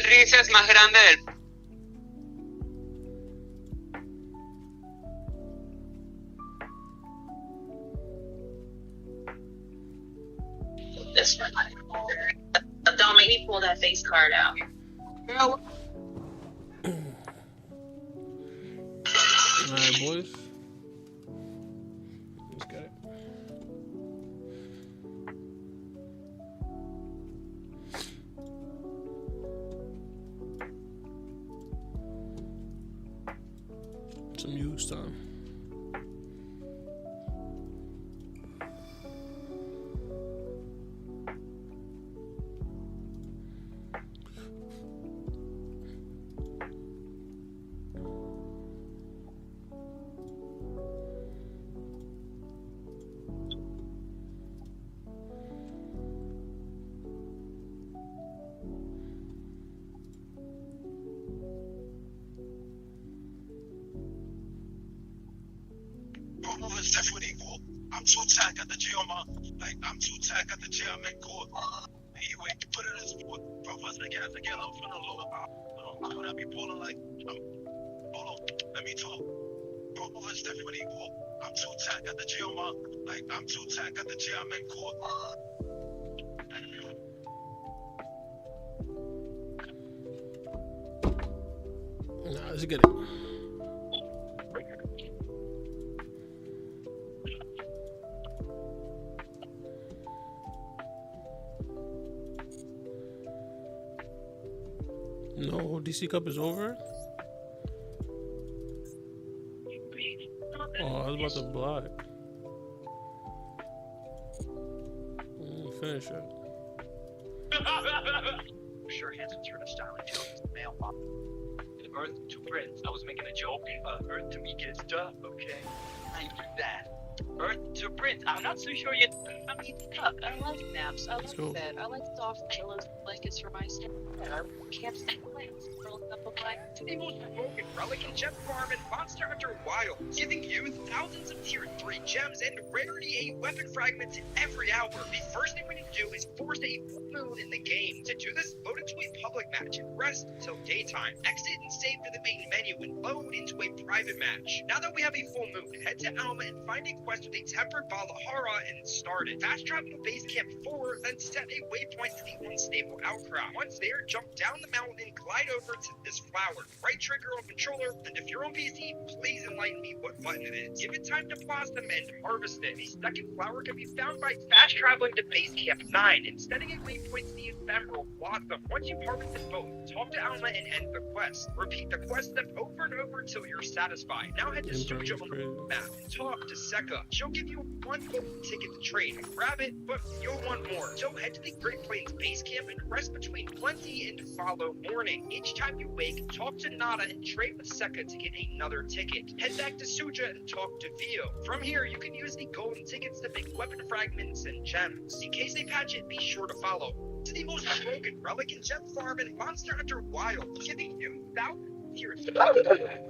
cicatrices más grande del... This one. Don't make me pull that face card out. No. Alright, boys. Let's get it. Some use time. Moving stuff with equal. I'm too tight, got the J on my, like, I'm too tight, got the J on my court. Anyway, you put it in sport. Brothers like guys together, I'm finna load up. I'm gonna be pulling like, hold on, let me talk. Moving stuff with equal. I'm too tight, got the J on my, like, I'm too tight, got the J on my court. Nah, let's get it. No, DC Cup is over. Oh, I was about to block. Finish it. Sure, handsome turnstile and Jones mail pop. Earth to Prince. I was making a joke. Earth to Mika is duh. Okay, I do that. Earth to Prince. I'm not so sure yet. I mean, I like naps. I like bed. I like soft pillows and blankets for my skin. I can't stand plants. Curling up on my To the most broken relic in Gem Farm and Monster Hunter Wild, giving you thousands of Tier 3 gems and rarity 8 weapon fragments every hour. The first thing we need to do is force a full moon in the game. To do this, load into a public match and rest until daytime. Exit and save to the main menu and load into a private match. Now that we have a full moon, head to Alma and find a quest with a tempered Valahara and start it. Fast travel to base camp 4, then set a waypoint to the unstable outcrop. Once there, jump down the mountain and glide over to this flower. Right trigger on controller, and if you're on PC, please enlighten me what button it is. Give it time to blossom and harvest it. The second flower can be found by fast traveling to base camp 9 and setting a waypoint to the ephemeral blossom. Once you've harvested both, talk to Alma and end the quest. Repeat the quest step over and over until you're satisfied. Now head to Suja on the map and talk to Seka. She'll give you one golden ticket to trade. Grab it, but you'll want more. So head to the Great Plains base camp and rest between plenty and follow morning. Each time you wake, talk to Nada and trade with Seka to get another ticket. Head back to Suja and talk to Vio. From here, you can use the golden tickets to make weapon fragments and gems. In case they patch it, be sure to follow. To the most broken relic in Gem Farm and Monster Hunter Wild, giving you thousands of Tier 3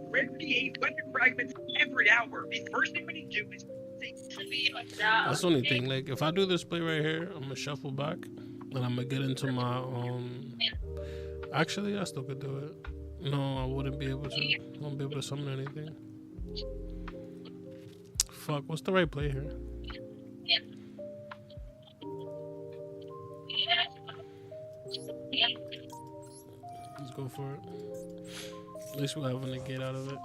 rarity 8 weapon fragments every hour. The first thing we need to do is That's the only thing. Like, if I do this play right here, I'm gonna shuffle back, and I'm gonna get into my Actually, I still could do it. No, I wouldn't be able to. I won't be able to summon anything. Fuck. What's the right play here? Let's go for it. At least we'll have a negate out of it.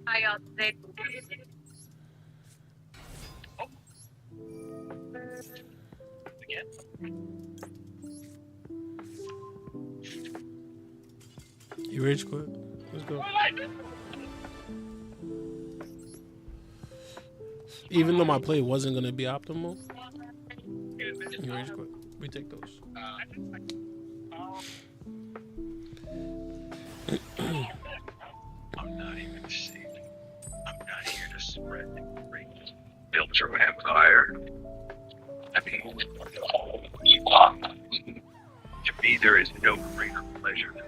How y'all today? You rage quit. Let's go. Even though my play wasn't gonna be optimal, you rage quit. We take those. I'm not even saving. I'm not here to spread the great build your empire. I mean, to me, there is no greater pleasure than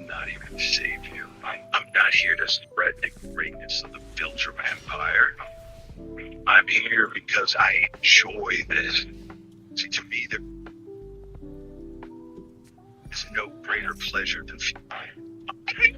not even save you. I'm not here to spread the greatness of the Filter Empire. I'm here because I enjoy this. See, to me, there is no greater pleasure than okay.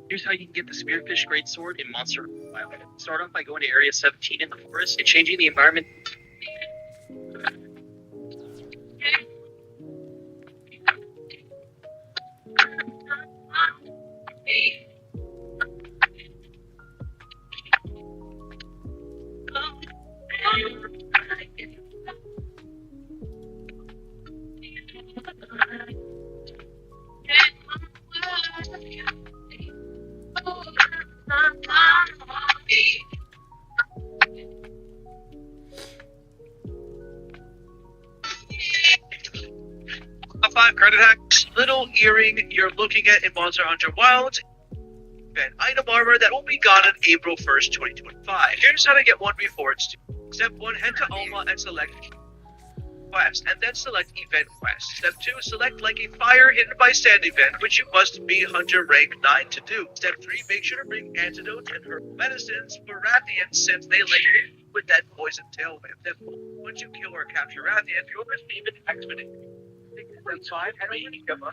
Here's how you can get the Spearfish Greatsword in Monster Hunter Wild. Start off by going to Area 17 in the forest and changing the environment. Credit hack. Little earring you're looking at in Monster Hunter Wilds. Event item armor that will be gone on April 1st, 2025. Here's how to get one before it's due. Step 1, head to Alma and select quest, and then select event quest. Step 2, select like a fire hidden by sand event, which you must be hunter rank 9 to do. Step 3, make sure to bring antidotes and herbal medicines for Rathians since they lay with that poison tailwind. Step 4, once you kill or capture Rathian, you'll receive an expedition. Step 5, head over to Gamma.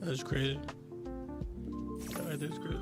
That's crazy. Alright, that's great.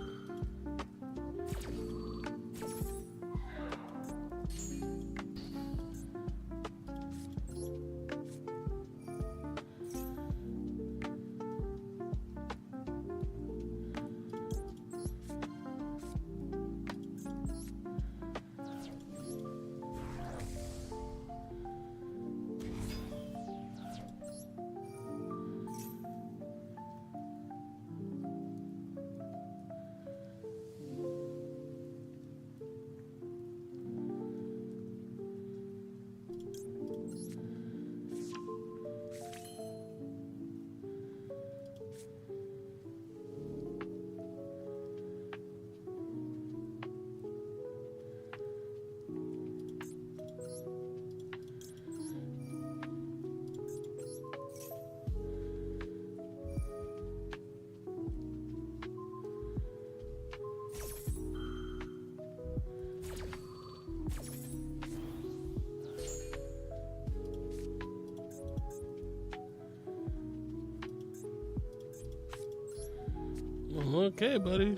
Okay, buddy.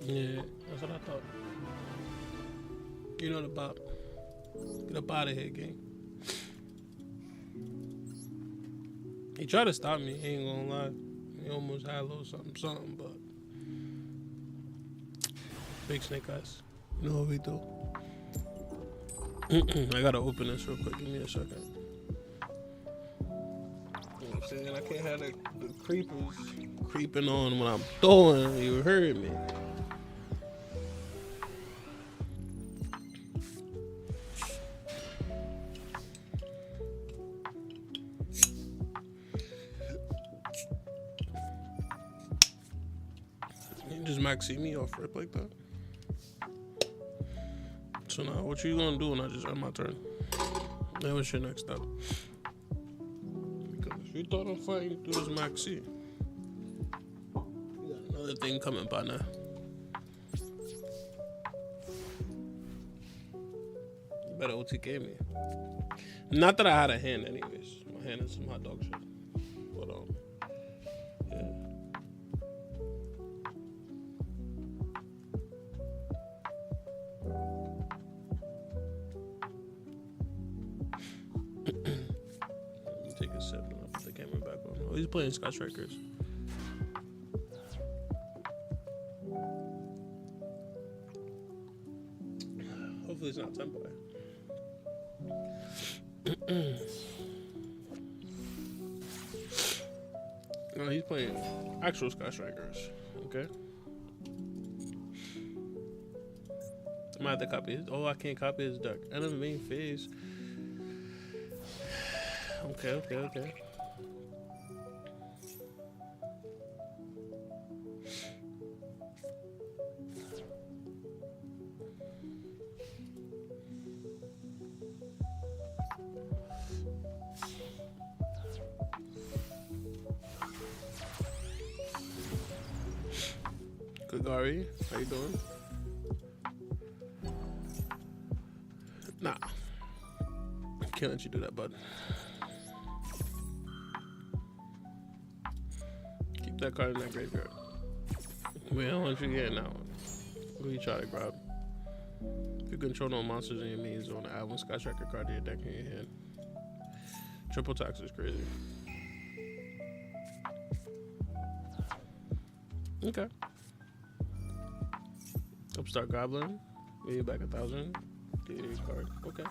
Yeah, that's what I thought. You know the bop. Get up out of here, gang. He tried to stop me, ain't gonna lie. He almost had a little something, but big snake eyes. You know what we do. I gotta open this real quick. Give me a second. You know what I'm saying? I can't have the creepers creeping on when I'm throwing. You heard me. You just maxi me off rip like that. So now, what you gonna do when I just end my turn? Then what's your next step? Because if you thought I'm fighting through this maxi, you got another thing coming by now. You better OTK me. Not that I had a hand anyways. My hand is some hot dog shit. But yeah. Take a sip and I'll put the camera back on. Oh, he's playing Scotch Records. Hopefully it's not tempo. No, he's playing actual Scotch Records. Okay. I might have to copy his. Oh, I can't copy his deck. And the main phase. Okay. Good, Gary. How you doing? Nah. Can't let you do that, bud. Keep that card in that graveyard. Wait, I don't want you getting that one. What do you try to grab? If you control no monsters in your main zone, add one Scotch Record card to your deck in your hand. Triple tax is crazy. Okay. Upstart Goblin. Get you back 1,000. Get you a card. Okay.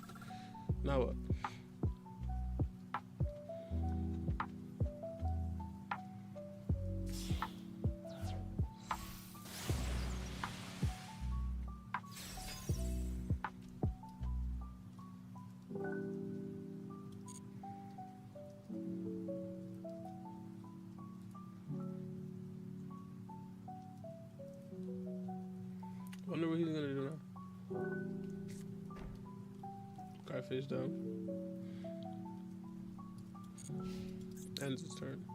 Now what? Wonder what he's gonna do now. Guy face down. Ends his turn.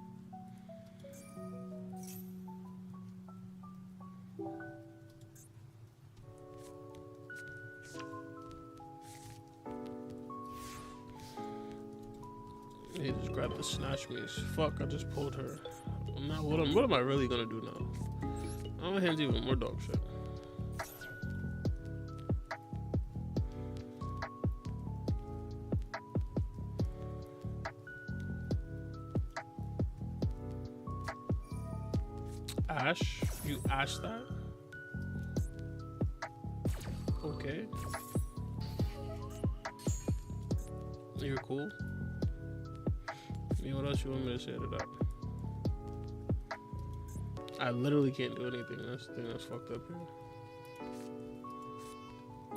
He just grabbed the snatch mace. Fuck, I just pulled her. Now what am I really gonna do now? Oh, my hand's even more dog shit. Ash? You ash that? Okay. You're cool. What else you want me to say to that? I literally can't do anything. That's the thing that's fucked up here.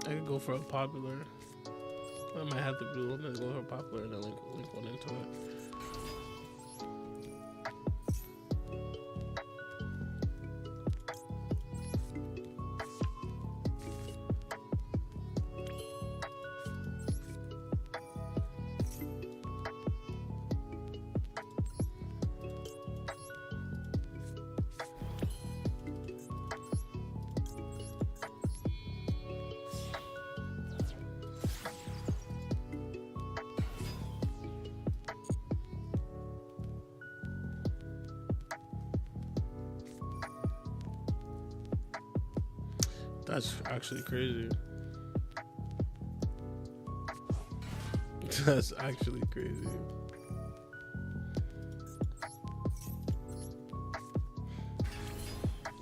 I could go for a popular. I might have to do one and go for a popular and then link one into it. That's actually crazy. That's actually crazy.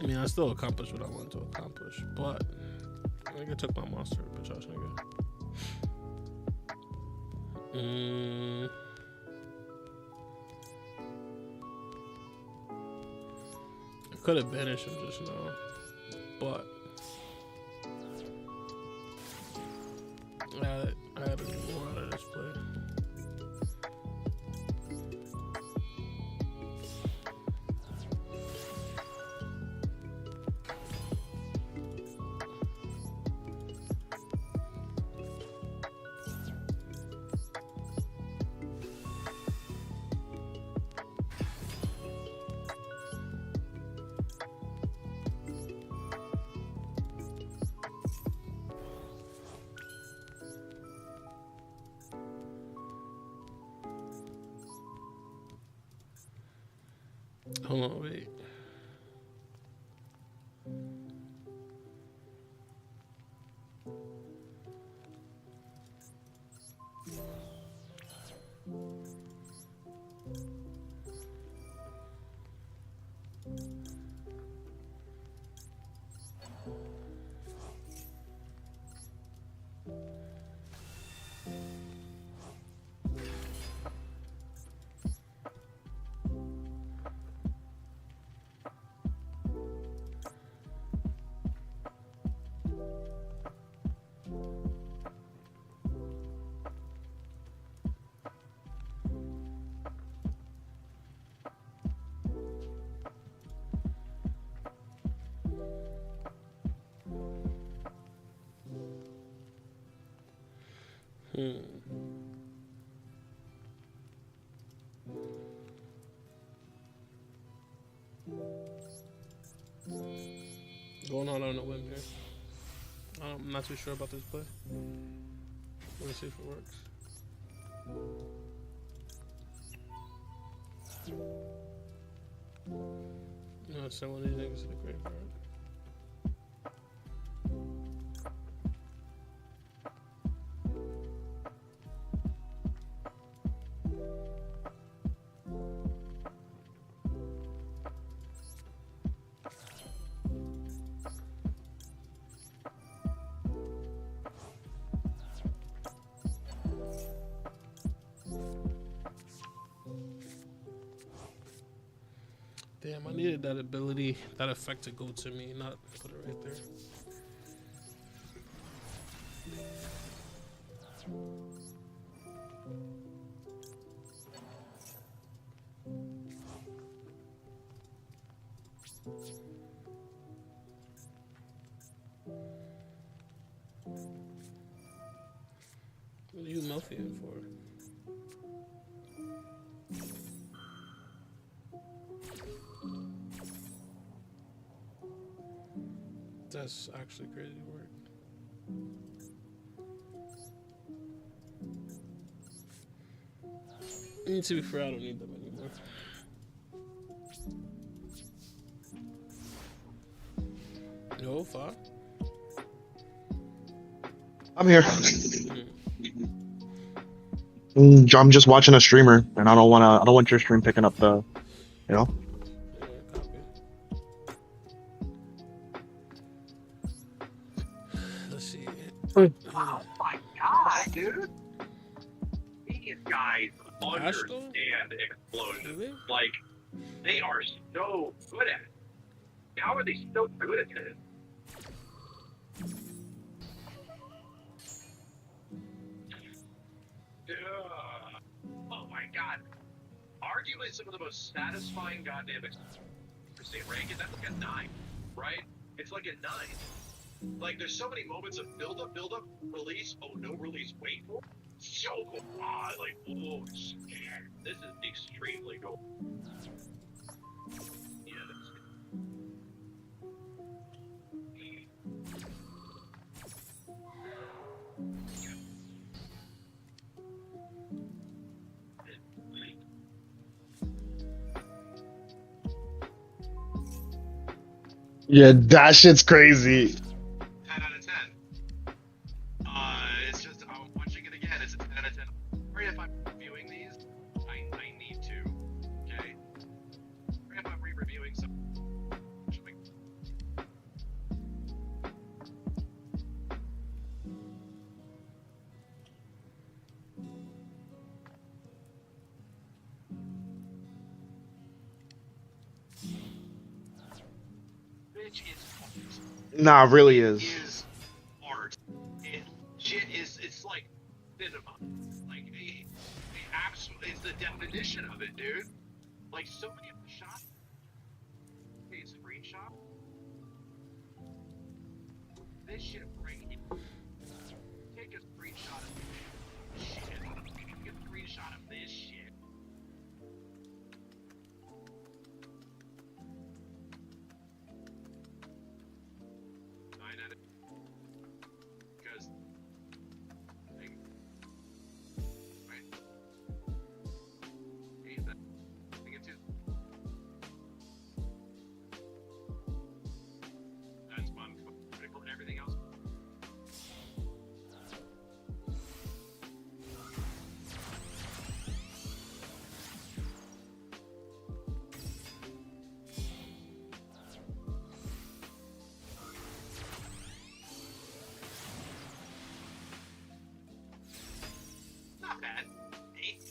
I mean, I still accomplished what I wanted to accomplish, but I think I took my monster, bitch ass nigga. I could have banished him just now, but I had to do more out of this play. Hold on, wait. Going on a whim here. I'm not too sure about this play. Let's see if it works. No, send one of these niggas to the graveyard. Damn, I needed that ability, that effect to go to me, not put it right there. What are you Melfian for? That's actually crazy work. To be fair, I don't need them anymore. LOFI? I'm here. I'm just watching a streamer, and I don't want your stream picking up the, you know. Oh my god, dude! These guys understand explosions. Really? Like, they are so good at it. How are they so good at this? Oh my god. Arguably some of the most satisfying goddamn experiences, right? Because that's like a 9, right? It's like a 9. Like, there's so many moments of build up, release, oh, no release, wait for it. So cool. Like, oh, shit. This is extremely cool. Yeah, that's Yeah, that shit's crazy. 10 out of 10. It's just, I'm watching it again, it's a 10 out of 10. Sorry if I'm reviewing these, I need to, okay? Sorry if I'm re-reviewing some. which is art. Nah, it really is. Is art. Shit is, it's like cinema. Like, it absolutely is the definition of it, dude. Like, so many of the shots. Okay, screenshot. This shit, right here. Take a screenshot of this shit. Take a screenshot of this shit. Because, like, right? Hey, that thing it too. That's fun. Critical and everything else. Not bad. 8.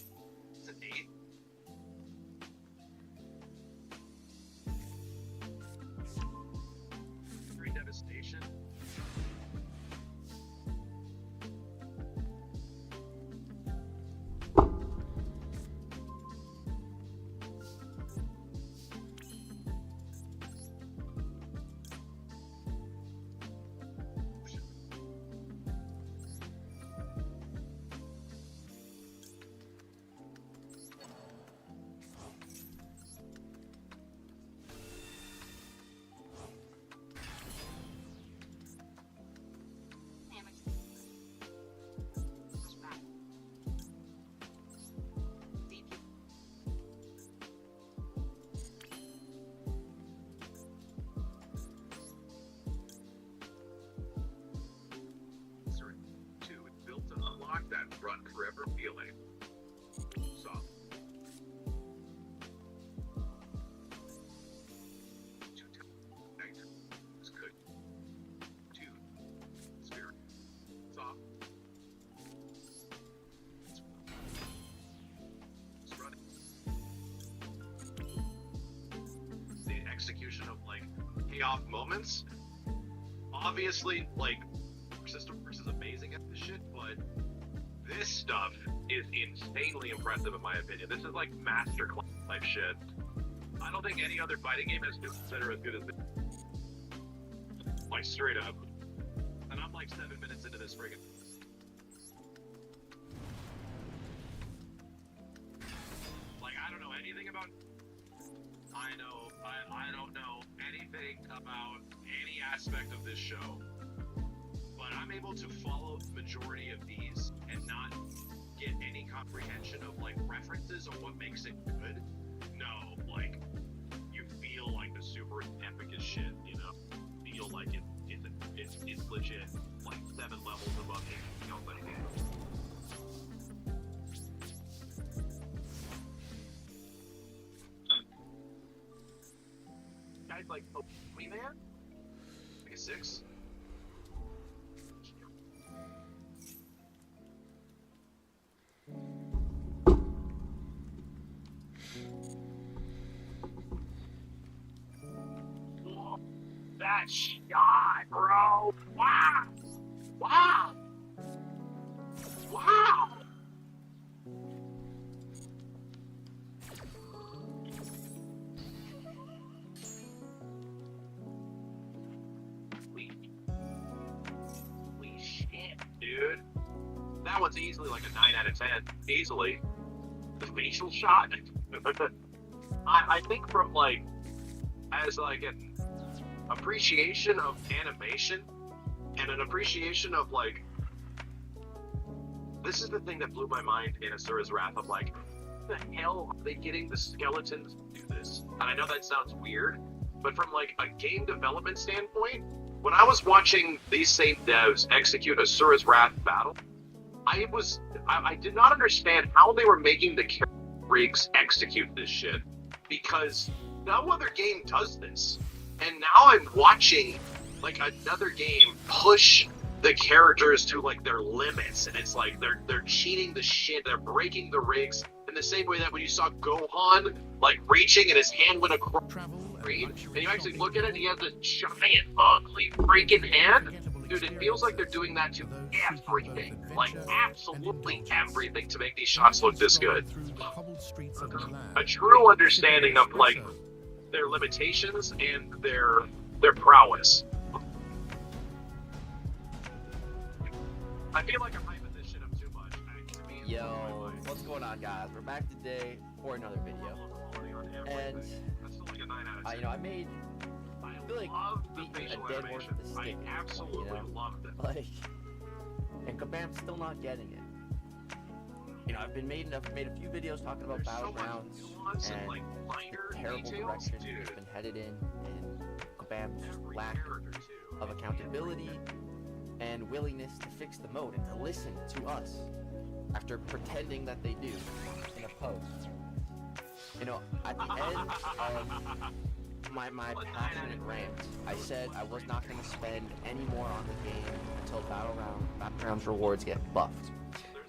It's an 8. Three devastation. Sorry. 2. It's built to unlock that run forever feeling. Soft. 2. Negative. It's good. 2. Spirit. Soft. It's running. The execution of like payoff moments. Obviously, like System Works is amazing at this shit, but this stuff is insanely impressive in my opinion. This is like masterclass type shit. I don't think any other fighting game has that are as good as this. Like straight up. And I'm like 7 minutes into this friggin'. Like I don't know anything about. I don't know anything about any aspect of this show. But I'm able to follow the majority of these and not get any comprehension of like references on what makes it good. No, like you feel like the super epic as shit, you know. Feel like it's legit, like 7 levels above anything else I do. Guys like me, man. Like a 6. That shot, bro! Wow! Wow! Wow! Holy shit, dude. That one's easily like a 9 out of 10. Easily. The facial shot. I think from like, as like an appreciation of animation and an appreciation of like, this is the thing that blew my mind in Asura's Wrath of like, the hell are they getting the skeletons to do this? And I know that sounds weird, but from like a game development standpoint, when I was watching these same devs execute Asura's Wrath battle, I did not understand how they were making the rigs execute this shit, because no other game does this. And now I'm watching like another game push the characters to like their limits, and it's like they're cheating the shit, they're breaking the rigs in the same way that when you saw Gohan like reaching and his hand went across. Travel Creed, and you actually look at it, and he has a giant, ugly freaking hand. Dude, it feels like they're doing that to everything, like absolutely everything, to make these shots look this good. A true understanding of like their limitations and their prowess. I feel like I'm hyping this shit up too much. Yo, what's going on, guys? We're back today for another video, and I made. I feel like beating a dead horse with a stick. I absolutely loved it. Like, and Kabam's still not getting it. You know, I've made a few videos talking about battlegrounds and like, the terrible direction it's been headed in, and Kabam's lack of accountability and willingness to fix the mode and to listen to us after pretending that they do in a post. You know, at the end of my passionate rant, I said I was not going to spend any more on the game until Battlegrounds rewards get buffed.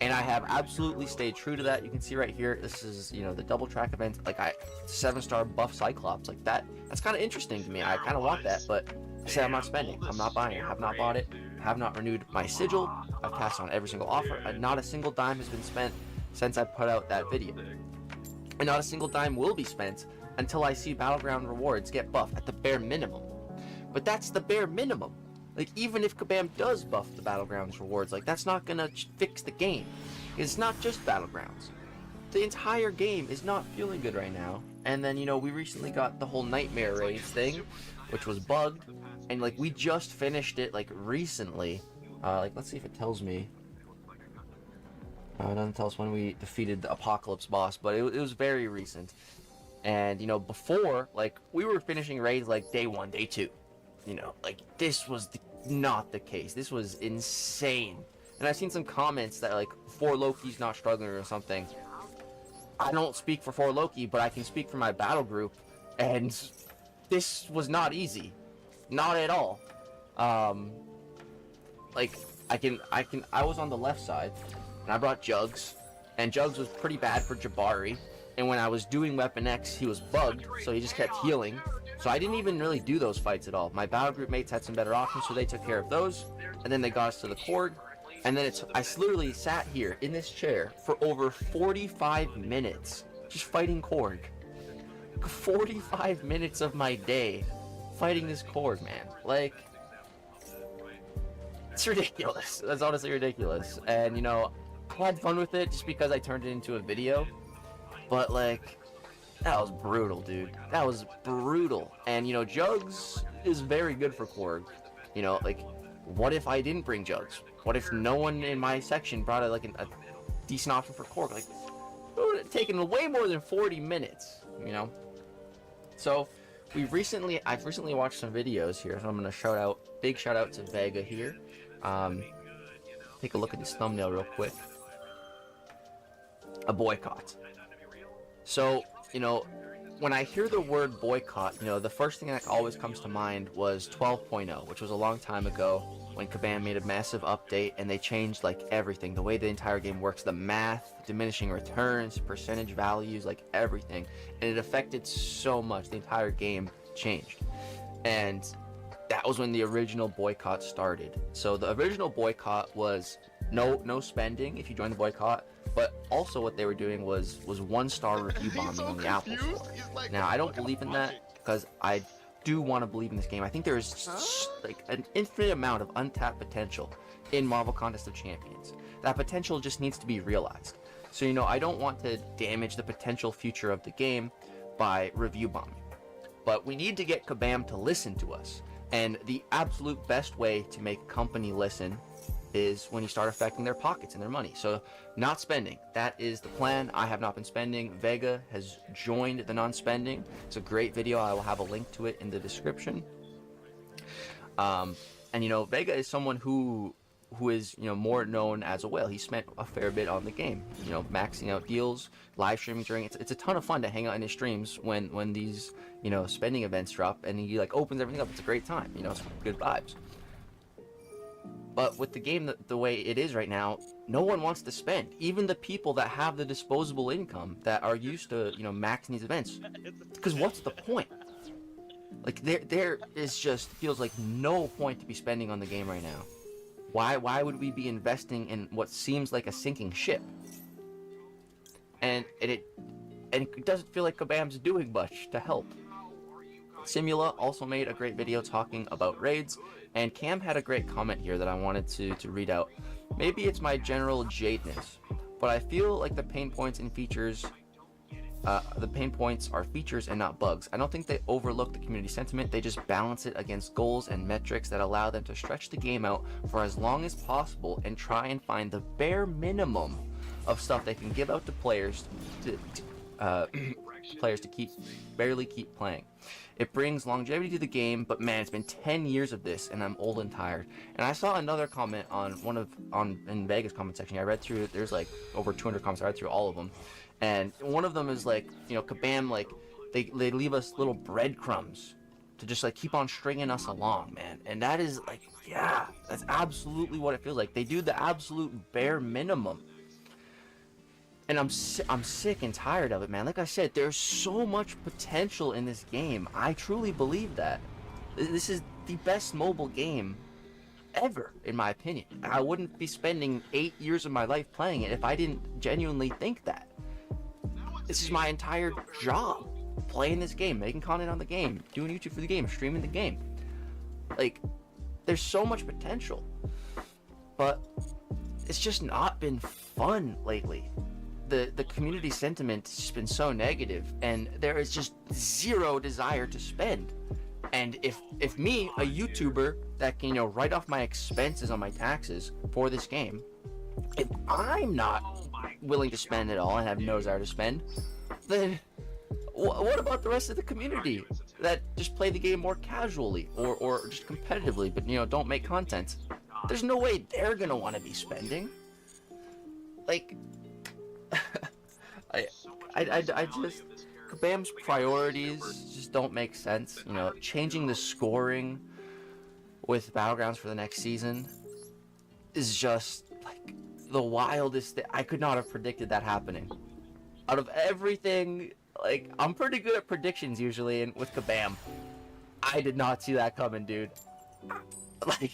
And I have absolutely stayed true to that. You can see right here, this is, you know, the double track event, like 7-star buff Cyclops, like that's kind of interesting to me. I kind of want that, but I said I'm not spending, I'm not buying it, I have not bought it, have not renewed my sigil, I've passed on every single offer, and not a single dime has been spent since I put out that video. And not a single dime will be spent until I see Battleground rewards get buffed at the bare minimum. But that's the bare minimum. Like, even if Kabam does buff the Battlegrounds rewards, like, that's not gonna fix the game. It's not just Battlegrounds. The entire game is not feeling good right now. And then, you know, we recently got the whole Nightmare Raids thing, which was bugged. And, like, we just finished it, like, recently. Like, let's see if it tells me. It doesn't tell us when we defeated the Apocalypse boss, but it was very recent. And, you know, before, like, we were finishing raids, like, day 1, day 2. You know, like, this was not the case. This was insane. And I've seen some comments that, like, 4Loki's not struggling or something. I don't speak for 4Loki, but I can speak for my battle group. And this was not easy. Not at all. Like, I was on the left side, and I brought Jugs. And Jugs was pretty bad for Jabari. And when I was doing Weapon X, he was bugged, so he just kept healing. So I didn't even really do those fights at all. My battle group mates had some better options, so they took care of those. And then they got us to the Korg. And then I literally sat here in this chair for over 45 minutes just fighting Korg. 45 minutes of my day fighting this Korg, man. Like, it's ridiculous. That's honestly ridiculous. And, you know, I had fun with it just because I turned it into a video. But, like, that was brutal, dude. That was brutal. And, you know, Jugs is very good for Korg. You know, like, what if I didn't bring Jugs? What if no one in my section brought a decent option for Korg? Like, it would have taken way more than 40 minutes, you know? So, I've recently watched some videos here, so I'm going to big shout out to Vega here. Take a look at this thumbnail real quick. A boycott. So, you know, when I hear the word boycott, you know, the first thing that always comes to mind was 12.0, which was a long time ago when Kabam made a massive update and they changed, like, everything. The way the entire game works, the math, diminishing returns, percentage values, like, everything. And it affected so much. The entire game changed. And that was when the original boycott started. So the original boycott was no spending if you join the boycott. But also what they were doing was 1-star review bombing on the Apple Store. Now, I don't believe in that because I do want to believe in this game. I think there's like an infinite amount of untapped potential in Marvel Contest of Champions. That potential just needs to be realized. So, you know, I don't want to damage the potential future of the game by review bombing. But we need to get Kabam to listen to us. And the absolute best way to make a company listen is when you start affecting their pockets and their money. So, not spending. That is the plan. I have not been spending. Vega has joined the non-spending. It's a great video. I will have a link to it in the description. And, you know, Vega is someone who is, you know, more known as a whale. He spent a fair bit on the game, you know, maxing out deals, live streaming during it's a ton of fun to hang out in his streams when these, you know, spending events drop, and he, like, opens everything up. It's a great time, you know, it's good vibes. But with the game the way it is right now, no one wants to spend. Even the people that have the disposable income that are used to, you know, maxing these events. Because what's the point? Like there is just feels like no point to be spending on the game right now. Why would we be investing in what seems like a sinking ship? And it doesn't feel like Kabam's doing much to help. Simula also made a great video talking about raids, and Cam had a great comment here that I wanted to read out. Maybe it's my general jadedness, but I feel like the pain points are features and not bugs. I don't think they overlook the community sentiment, they just balance it against goals and metrics that allow them to stretch the game out for as long as possible and try and find the bare minimum of stuff they can give out to players to barely keep playing. It brings longevity to the game, but man, it's been 10 years of this, and I'm old and tired. And I saw another comment in Vegas comment section. I read through. There's like over 200 comments. I read through all of them, and one of them is like, Kabam, like they leave us little breadcrumbs to just like keep on stringing us along, man. And that is like, yeah, that's absolutely what it feels like. They do the absolute bare minimum. And I'm sick and tired of it, man. Like I said, there's so much potential in this game. I truly believe that. This is the best mobile game ever, in my opinion. I wouldn't be spending 8 years of my life playing it if I didn't genuinely think that. This is my entire job. Playing this game, making content on the game, doing YouTube for the game, streaming the game. Like, there's so much potential. But it's just not been fun lately. The community sentiment has just been so negative, and there is just zero desire to spend. And if me, a YouTuber that can write off my expenses on my taxes for this game, if I'm not willing to spend at all and have no desire to spend, then what about the rest of the community that just play the game more casually or just competitively, but don't make content? There's no way they're gonna want to be spending. Like, I just, Kabam's priorities just don't make sense. Changing the scoring with Battlegrounds for the next season is just like the wildest thing. I could not have predicted that happening. Out of everything, like, I'm pretty good at predictions usually, and with Kabam, I did not see that coming, dude. Like,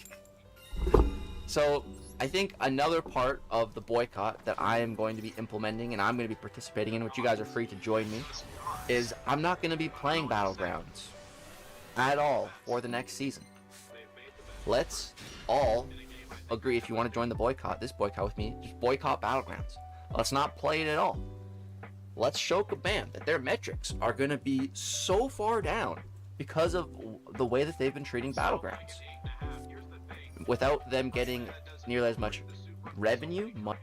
so I think another part of the boycott that I am going to be implementing and I'm going to be participating in, which you guys are free to join me, is I'm not going to be playing Battlegrounds at all for the next season. Let's all agree, if you want to join the boycott, this boycott with me, just boycott Battlegrounds. Let's not play it at all. Let's show Kabam that their metrics are going to be so far down because of the way that they've been treating Battlegrounds. Without them getting nearly as much revenue. No,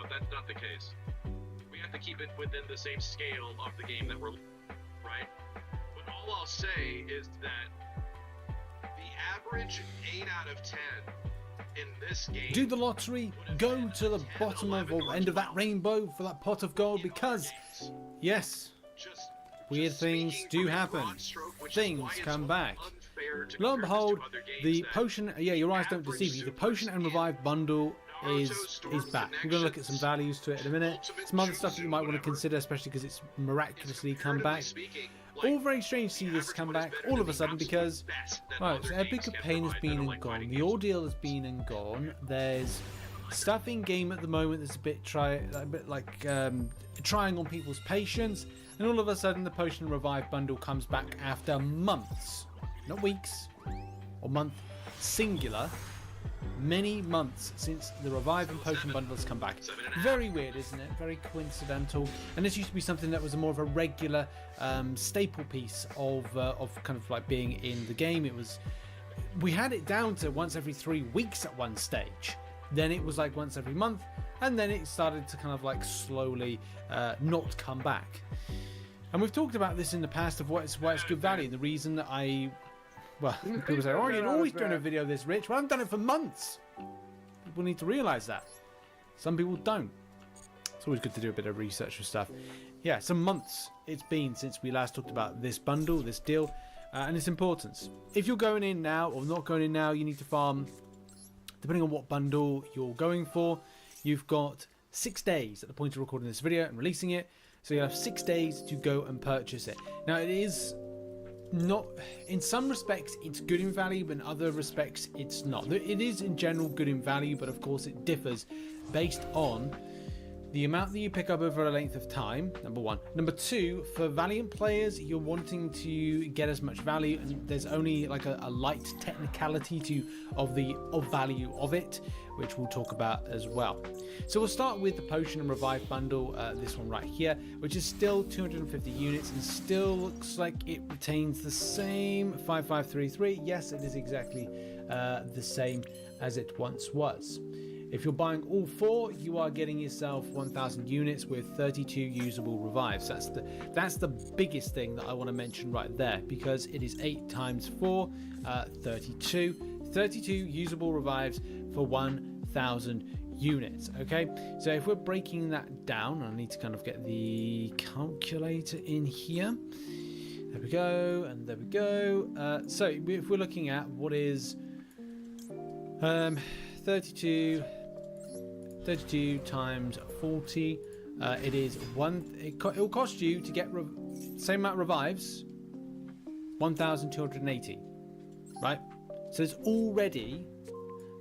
that's not the case. We have to keep it within the same scale of the game that we're right. But all I'll say is that the average 8 out of 10 in this game. Do the lottery, go to the bottom of or end of that rainbow for that pot of gold, because yes, weird things do happen. Things come back. Lo and behold, the potion, yeah, your eyes don't deceive you, the potion and revive bundle is back. We're going to look at some values to it in a minute. Some other stuff that you might want to consider, especially because it's miraculously come back. All very strange to see this come back all of a sudden, because right, so Epic of Pain has been and gone, the Ordeal has been and gone, there's stuff in game at the moment that's a bit trying on people's patience, and all of a sudden the Potion and Revive bundle comes back after months, not weeks or month, singular, many months since the Revive and Potion bundle has come back. Very weird, isn't it? Very coincidental. And this used to be something that was more of a regular staple piece of kind of like being in the game. We had it down to once every 3 weeks at one stage. Then it was like once every month, and then it started to kind of like slowly not come back. And we've talked about this in the past of why it's good value. And the reason that well, people say, oh, you're always doing a video this, Rich. Well, I haven't done it for months. People need to realise that. Some people don't. It's always good to do a bit of research and stuff. Yeah, some months it's been since we last talked about this bundle, this deal, and its importance. If you're going in now or not going in now, you need to farm depending on what bundle you're going for, you've got 6 days at the point of recording this video and releasing it. So you have 6 days to go and purchase it. Now it is not, in some respects it's good in value, but in other respects it's not. It is in general good in value, but of course it differs based on the amount that you pick up over a length of time, number one. Number two, for Valiant players, you're wanting to get as much value, and there's only like a light technicality of value of it, which we'll talk about as well. So we'll start with the Potion and Revive bundle, this one right here, which is still 250 units and still looks like it retains the same 5533. Yes, it is exactly the same as it once was. If you're buying all 4, you are getting yourself 1,000 units with 32 usable revives. That's the biggest thing that I want to mention right there, because it is 8 times 4, 32 usable revives for 1,000 units. Okay, so if we're breaking that down, I need to kind of get the calculator in here. There we go, and there we go. So if we're looking at what is 32 times 40, it is it will cost you to get same amount of revives, 1,280, right? So there's already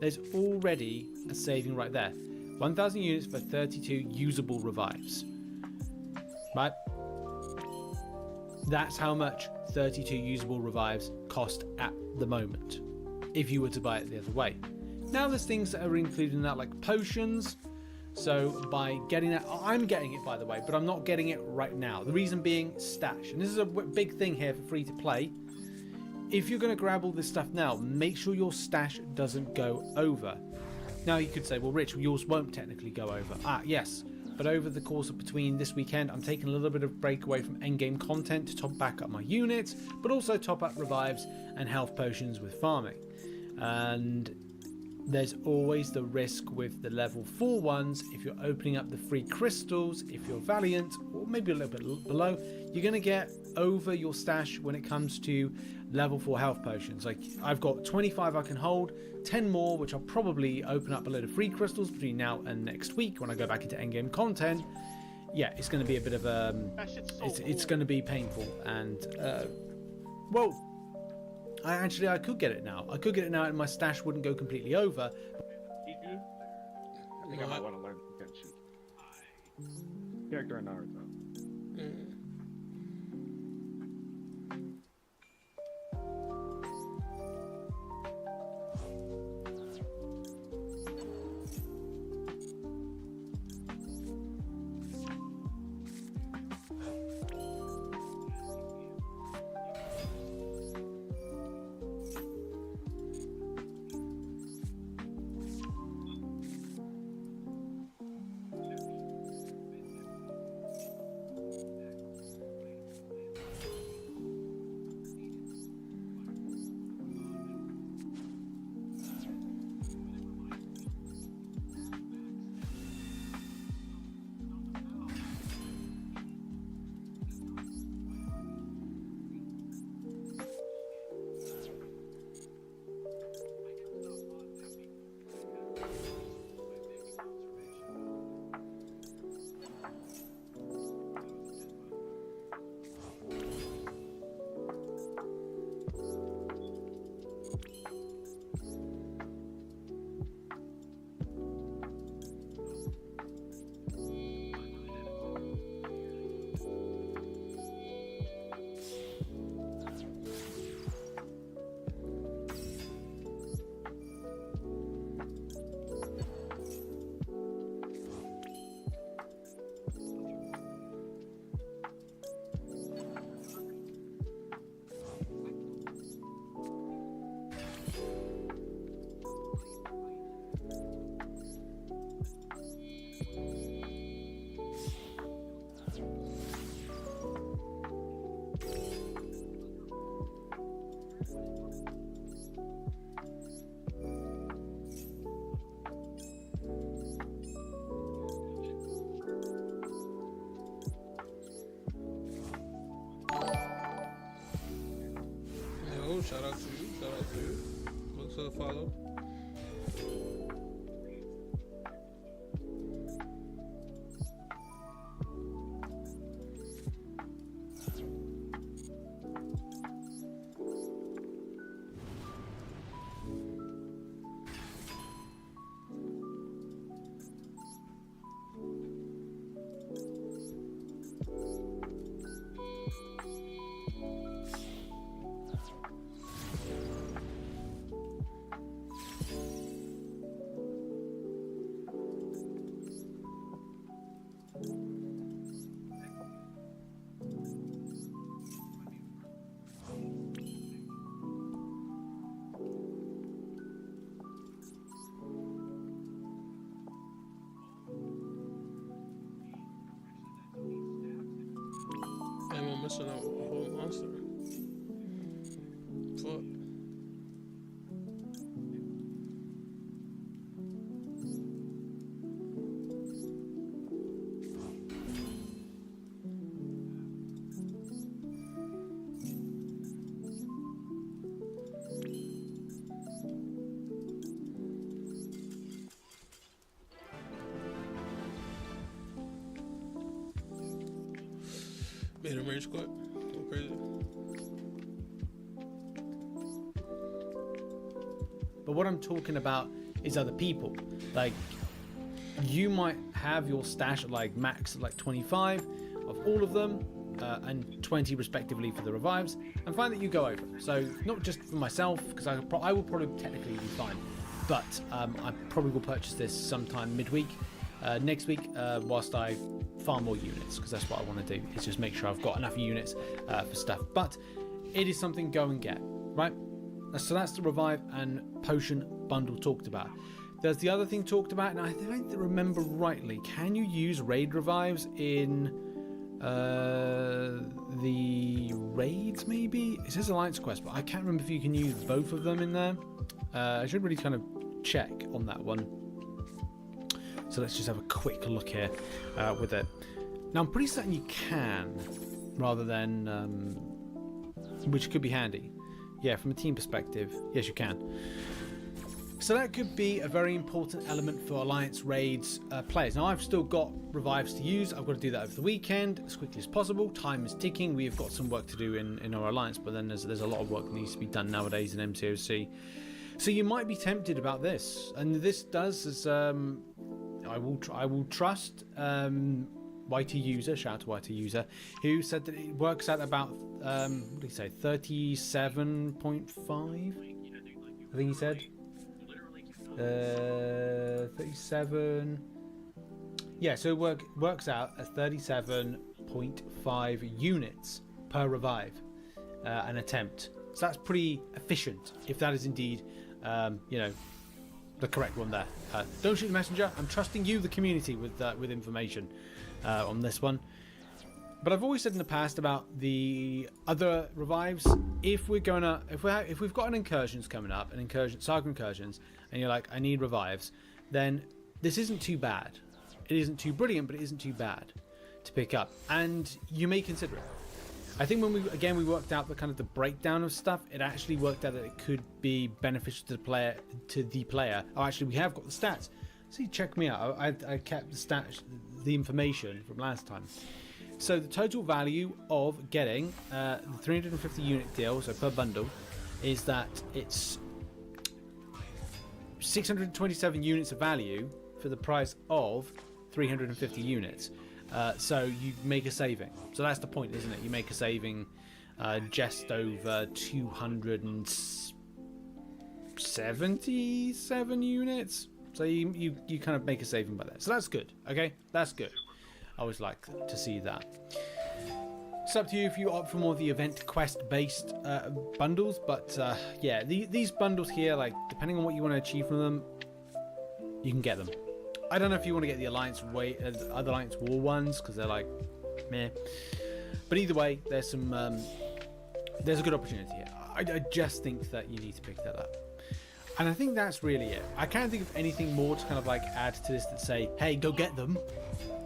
a saving right there. 1,000 units for 32 usable revives, right? That's how much 32 usable revives cost at the moment if you were to buy it the other way. Now there's things that are included in that, like potions. So by getting that, I'm getting it by the way, but I'm not getting it right now. The reason being stash. And this is a big thing here for free to play. If you're going to grab all this stuff now, make sure your stash doesn't go over. Now you could say, well Rich, yours won't technically go over. Yes, but over the course of between this weekend, I'm taking a little bit of break away from endgame content to top back up my units, but also top up revives and health potions with farming. And there's always the risk with the level 4 ones. If you're opening up the free crystals, if you're Valiant, or maybe a little bit below, you're going to get over your stash when it comes to level 4 health potions. Like I've got 25 I can hold, 10 more which I'll probably open up a load of free crystals between now and next week when I go back into endgame content. Yeah, it's going to be a bit of it's going to be painful, and well, I could get it now. I could get it now and my stash wouldn't go completely over. I think I might want to learn to get shoot. Character in Naruto. Shout out to you. Shout out to you. Looks for the follow. Am I missing out a whole monster? Fuck. Made him rage quit. Go crazy. But what I'm talking about is other people. Like, you might have your stash at like max at like 25 of all of them, and 20 respectively for the revives, and find that you go over. So not just for myself, because I will probably technically be fine, but I probably will purchase this sometime midweek, next week, whilst I farm more units, because that's what I want to do, is just make sure I've got enough units for stuff. But it is something go and get, right? So that's the revive and potion bundle talked about. There's the other thing talked about, and I don't remember rightly, can you use raid revives in the raids maybe? It says Alliance Quest, but I can't remember if you can use both of them in there. I should really kind of check on that one. So let's just have a quick look here with it. Now I'm pretty certain you can, rather than, which could be handy. Yeah, from a team perspective, yes you can. So that could be a very important element for Alliance raids players. Now I've still got revives to use. I've got to do that over the weekend as quickly as possible. Time is ticking. We've got some work to do in our Alliance, but then there's a lot of work that needs to be done nowadays in MCOC. So you might be tempted about this, and this does is I will trust YT user, shout out to YT user, who said that it works out about what did he say, 37.5? I think he said 37. Yeah, so it works out at 37.5 units per revive an attempt. So that's pretty efficient, if that is indeed you know, the correct one there. Don't shoot the messenger. I'm trusting you, the community, with information on this one. But I've always said in the past about the other revives. If we've got an incursions coming up, saga incursions, and you're like, I need revives, then this isn't too bad. It isn't too brilliant, but it isn't too bad to pick up, and you may consider it. I think when we worked out the kind of the breakdown of stuff, it actually worked out that it could be beneficial to the player. Oh, actually, we have got the stats. See, check me out. I kept the stats, the information from last time. So the total value of getting the 350 unit deal, so per bundle, is that it's 627 units of value for the price of 350 units. So you make a saving. So that's the point, isn't it? You make a saving just over 277 units. So you kind of make a saving by that. So that's good. Okay, that's good. I always like to see that. It's up to you if you opt for more of the event quest based bundles, but yeah, these bundles here, like depending on what you want to achieve from them, you can get them. I don't know if you want to get the Alliance other Alliance War ones, because they're like meh. But either way, there's some there's a good opportunity here. I just think that you need to pick that up. And I think that's really it. I can't think of anything more to kind of like add to this that say, hey, go get them,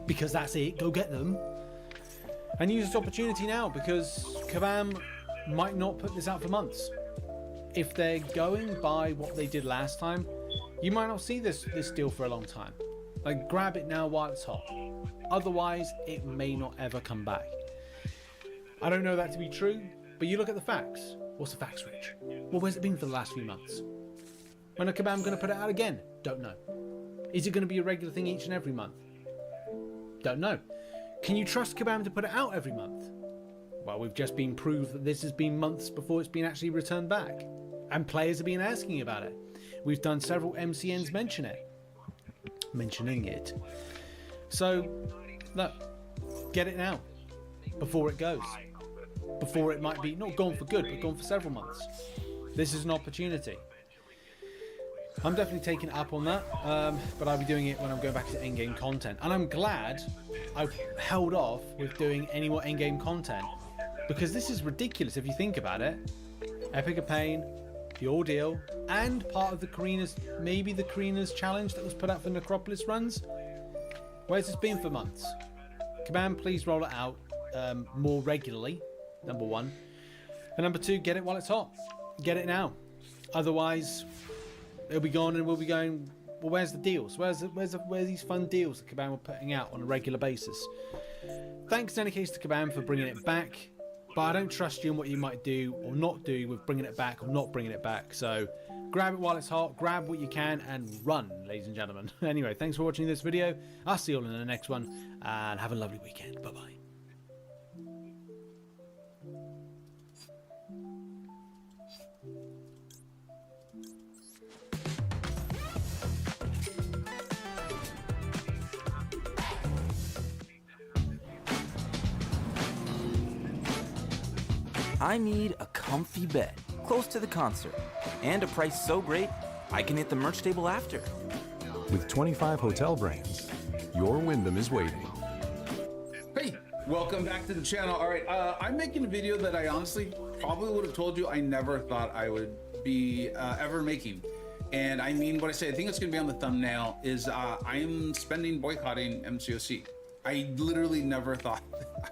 because that's it, go get them. And use this opportunity now, because Kabam might not put this out for months. If they're going by what they did last time, you might not see this deal for a long time. Like, grab it now while it's hot. Otherwise, it may not ever come back. I don't know that to be true, but you look at the facts. What's the facts, Rich? Well, where's it been for the last few months? When are Kabam going to put it out again? Don't know. Is it going to be a regular thing each and every month? Don't know. Can you trust Kabam to put it out every month? Well, we've just been proved that this has been months before it's been actually returned back. And players have been asking about it. We've done several MCNs mentioning it. So, look, get it now, before it goes. Before it might be not gone for good, but gone for several months. This is an opportunity. I'm definitely taking it up on that, but I'll be doing it when I'm going back to endgame content. And I'm glad I've held off with doing any more endgame content because this is ridiculous if you think about it. Epic of Pain, the Ordeal, and part of the Karina's, maybe the Karina's challenge that was put out for Necropolis runs. Where's this been for months? Kabam, please roll it out more regularly, number one. And number two, get it while it's hot. Get it now. Otherwise, it'll be gone and we'll be going, well, where's the deals? Where's these fun deals that Kabam were putting out on a regular basis? Thanks in any case to Kabam for bringing it back, but I don't trust you in what you might do or not do with bringing it back or not bringing it back. So grab it while it's hot, grab what you can and run, ladies and gentlemen. Anyway, thanks for watching this video. I'll see you all in the next one and have a lovely weekend. Bye-bye. I need a comfy bed, close to the concert, and a price so great, I can hit the merch table after. With 25 hotel brands, your Wyndham is waiting. Hey, welcome back to the channel. All right, I'm making a video that I honestly probably would have told you I never thought I would be ever making. And I mean what I say. I think it's gonna be on the thumbnail, is I'm boycotting MCOC. I literally never thought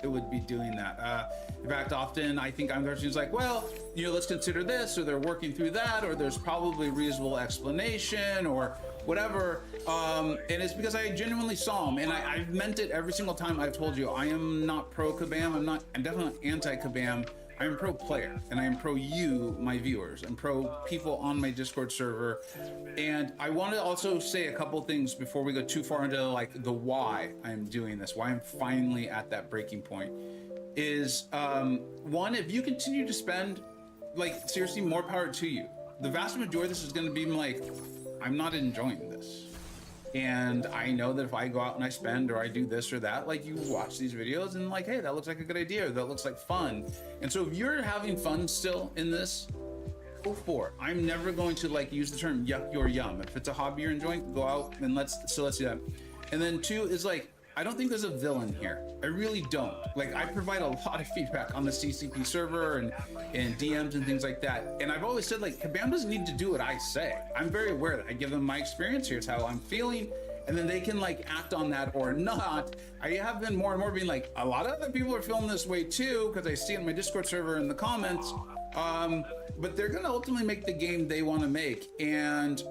I would be doing that. In fact, often I think I'm just like, well, you know, let's consider this, or they're working through that, or there's probably a reasonable explanation or whatever. And it's because I genuinely saw them, and I've meant it every single time I've told you. I am not pro Kabam. I'm definitely anti Kabam. I'm pro player, and I am pro you, my viewers. I'm pro people on my Discord server. And I want to also say a couple things before we go too far into like the why I'm doing this, why I'm finally at that breaking point. Is one, if you continue to spend, like, seriously, more power to you. The vast majority of this is going to be like, I'm not enjoying this. And I know that if I go out and I spend, or I do this or that, like, you watch these videos and like, hey, that looks like a good idea, or that looks like fun. And so if you're having fun still in this, go for it. I'm never going to like use the term yuck your yum. If it's a hobby you're enjoying, go out and let's do that. And then two is like, I don't think there's a villain here. I really don't. Like, I provide a lot of feedback on the CCP server and DMs and things like that. And I've always said, like, Kabam doesn't need to do what I say. I'm very aware that I give them my experience. Here's how I'm feeling. And then they can like act on that or not. I have been more and more being like, a lot of other people are feeling this way too, because I see it in my Discord server in the comments. But they're gonna ultimately make the game they wanna make. And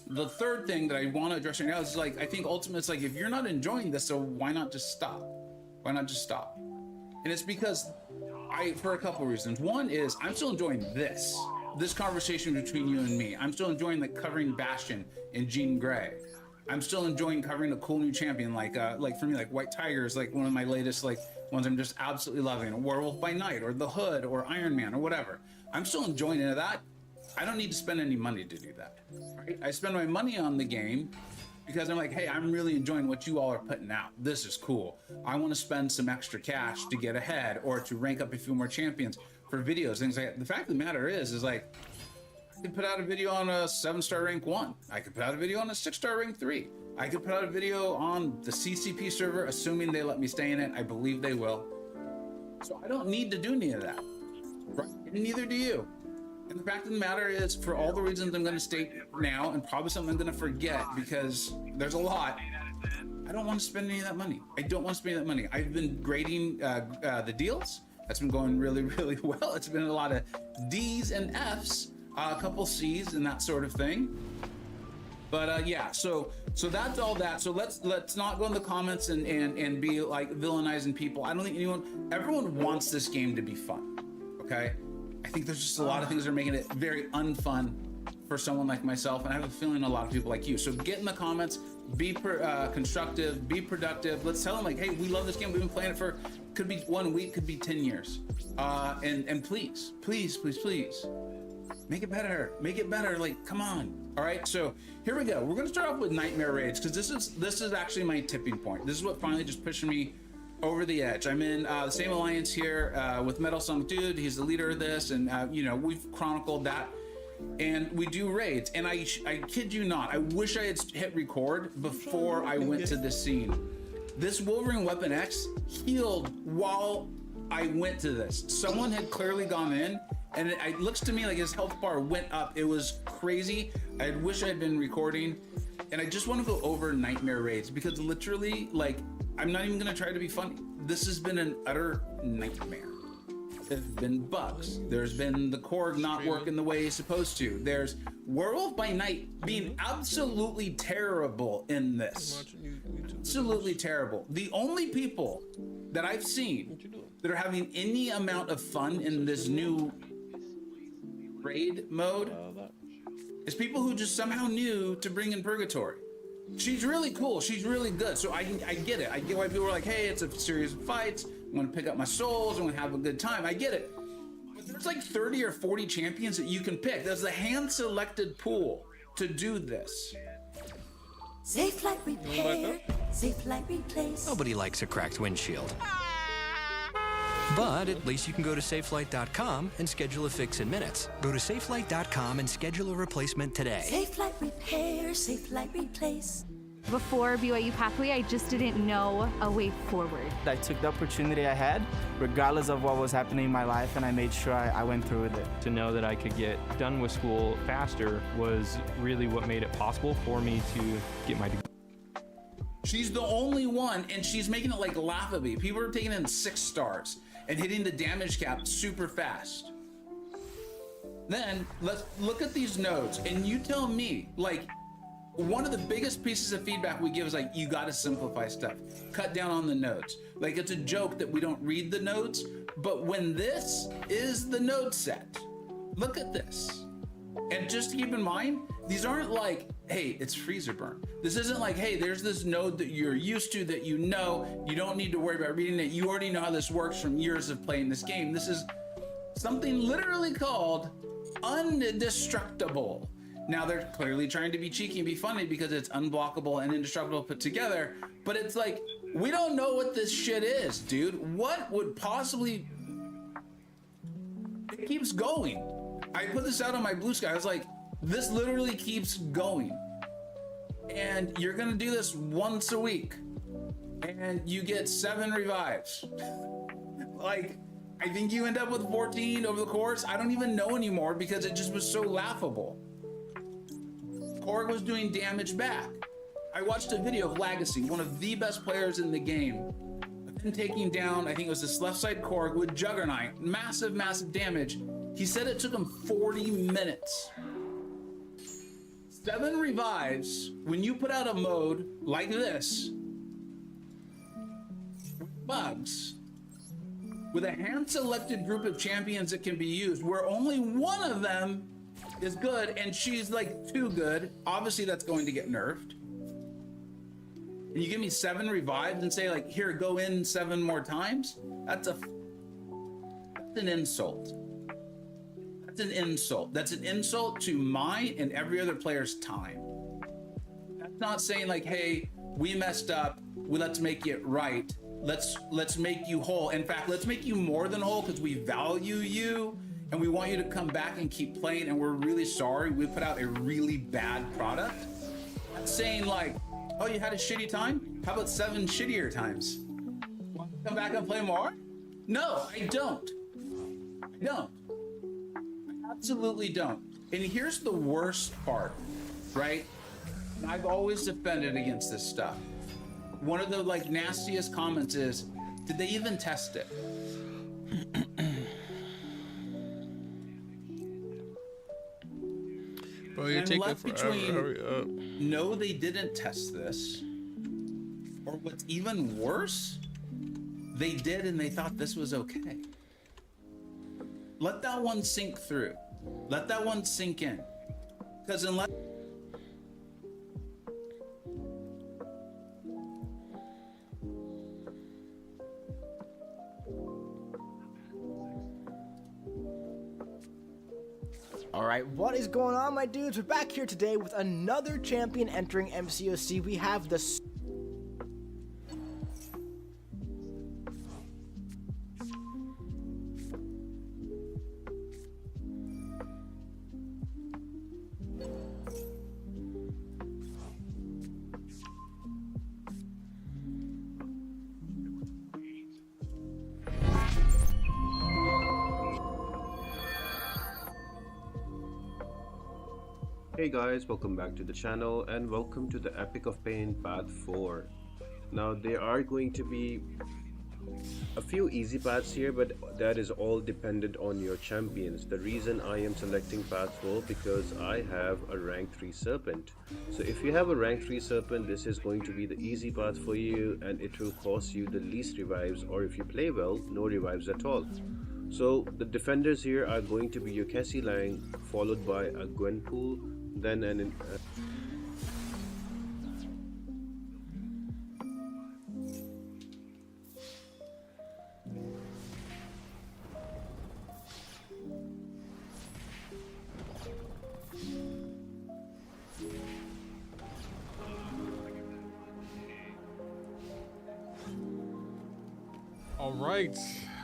the third thing that I want to address right now is like, I think ultimately it's like, if you're not enjoying this, so why not just stop? Why not just stop? And it's because for a couple of reasons. One is I'm still enjoying this conversation between you and me. I'm still enjoying like covering Bastion and Jean Grey. I'm still enjoying covering a cool new champion, like for me, like White Tiger is like one of my latest like ones I'm just absolutely loving. Werewolf by Night, or The Hood, or Iron Man, or whatever. I'm still enjoying it. That I don't need to spend any money to do that. Right? I spend my money on the game because I'm like, hey, I'm really enjoying what you all are putting out. This is cool. I want to spend some extra cash to get ahead, or to rank up a few more champions for videos, things like that. The fact of the matter is like, I could put out a video on a 7-star rank 1. I could put out a video on a 6-star rank 3. I could put out a video on the CCP server, assuming they let me stay in it. I believe they will. So I don't need to do any of that. Right? And neither do you. And the fact of the matter is, for all the reasons I'm going to state now, and probably something I'm going to forget because there's a lot, I don't want to spend any of that money. I don't want to spend that money. I've been grading the deals. That's been going really, really well. It's been a lot of D's and F's, a couple C's and that sort of thing. But yeah, so that's all that. So let's not go in the comments and be like villainizing people. I don't think everyone wants this game to be fun, okay? I think there's just a lot of things that are making it very unfun for someone like myself, and I have a feeling a lot of people like you. So get in the comments, be constructive, be productive. Let's tell them like, hey, we love this game. We've been playing it for, could be 1 week, could be 10 years. And please, make it better. Make it better. Like, come on. All right. So here we go. We're gonna start off with Nightmare Raids, because this is actually my tipping point. This is what finally just pushed me over the edge. I'm in the same alliance here with Metal Song Dude. He's the leader of this, and you know, we've chronicled that, and we do raids. And I kid you not, I wish I had hit record before I went to this scene. This Wolverine Weapon X healed while I went to this. Someone had clearly gone in, and it looks to me like his health bar went up. It was crazy. I wish I had been recording, and I just want to go over nightmare raids because literally, like, I'm not even gonna try to be funny. This has been an utter nightmare. There's been bugs. There's been the Korg not working the way it's supposed to. There's Werewolf by Night being absolutely terrible in this. Absolutely terrible. The only people that I've seen that are having any amount of fun in this new raid mode is people who just somehow knew to bring in Purgatory. She's really cool. She's really good. So I get it. I get why people are like, hey, it's a series of fights. I'm gonna pick up my souls. I'm gonna have a good time. I get it. But there's like 30 or 40 champions that you can pick. There's a hand-selected pool to do this. Safe light repair, safe light replace. Nobody likes a cracked windshield. But at least you can go to safelight.com and schedule a fix in minutes. Go to safelight.com and schedule a replacement today. Safe light repair, safe light replace. Before BYU Pathway, I just didn't know a way forward. I took the opportunity I had, regardless of what was happening in my life, and I made sure I went through with it. To know that I could get done with school faster was really what made it possible for me to get my degree. She's the only one, and she's making it like laughably. People are taking in 6 stars and hitting the damage cap super fast. Then let's look at these nodes, and you tell me, like, one of the biggest pieces of feedback we give is like, you gotta simplify stuff. Cut down on the nodes. Like, it's a joke that we don't read the nodes, but when this is the node set, look at this. And just to keep in mind, these aren't like, hey, it's freezer burn. This isn't like, hey, there's this node that you're used to, that you know, you don't need to worry about reading it. You already know how this works from years of playing this game. This is something literally called indestructible. Now they're clearly trying to be cheeky and be funny because it's unblockable and indestructible put together, but it's like, we don't know what this shit is, dude. What would possibly... It keeps going. I put this out on my Blue Sky. I was like, this literally keeps going. And you're gonna do this once a week. And you get 7 revives. Like, I think you end up with 14 over the course. I don't even know anymore because it just was so laughable. Korg was doing damage back. I watched a video of Legacy, one of the best players in the game, him taking down, I think it was this left side Korg with Juggernaut, massive, massive damage. He said it took him 40 minutes. 7 revives, when you put out a mode like this, bugs, with a hand-selected group of champions that can be used, where only one of them is good, and she's like too good. Obviously, that's going to get nerfed. And you give me 7 revives and say, like, here, go in 7 more times? That's an insult. That's an insult. That's an insult to mine and every other player's time. That's not saying like, hey, we messed up, let's make it right. Let's make you whole. In fact, let's make you more than whole because we value you and we want you to come back and keep playing, and we're really sorry we put out a really bad product. That's saying like, oh, you had a shitty time? How about 7 shittier times? Want to come back and play more? No, I don't. I don't. I absolutely don't. And here's the worst part, right? And I've always defended against this stuff. One of the like nastiest comments is, did they even test it? Bro, you're taking forever. Hurry up. No, they didn't test this. Or what's even worse, they did and they thought this was okay. Let that one sink through. Let that one sink in. Because unless... Alright, what is going on, my dudes? We're back here today with another champion entering MCOC. We have the... Hey guys, welcome back to the channel and welcome to the Epic of Pain Path 4. Now there are going to be a few easy paths here, but that is all dependent on your champions. The reason I am selecting path 4 because I have a rank 3 serpent. So if you have a rank 3 serpent, this is going to be the easy path for you and it will cost you the least revives, or if you play well, no revives at all. So the defenders here are going to be your Cassie Lang, followed by a Gwenpool, then an All right,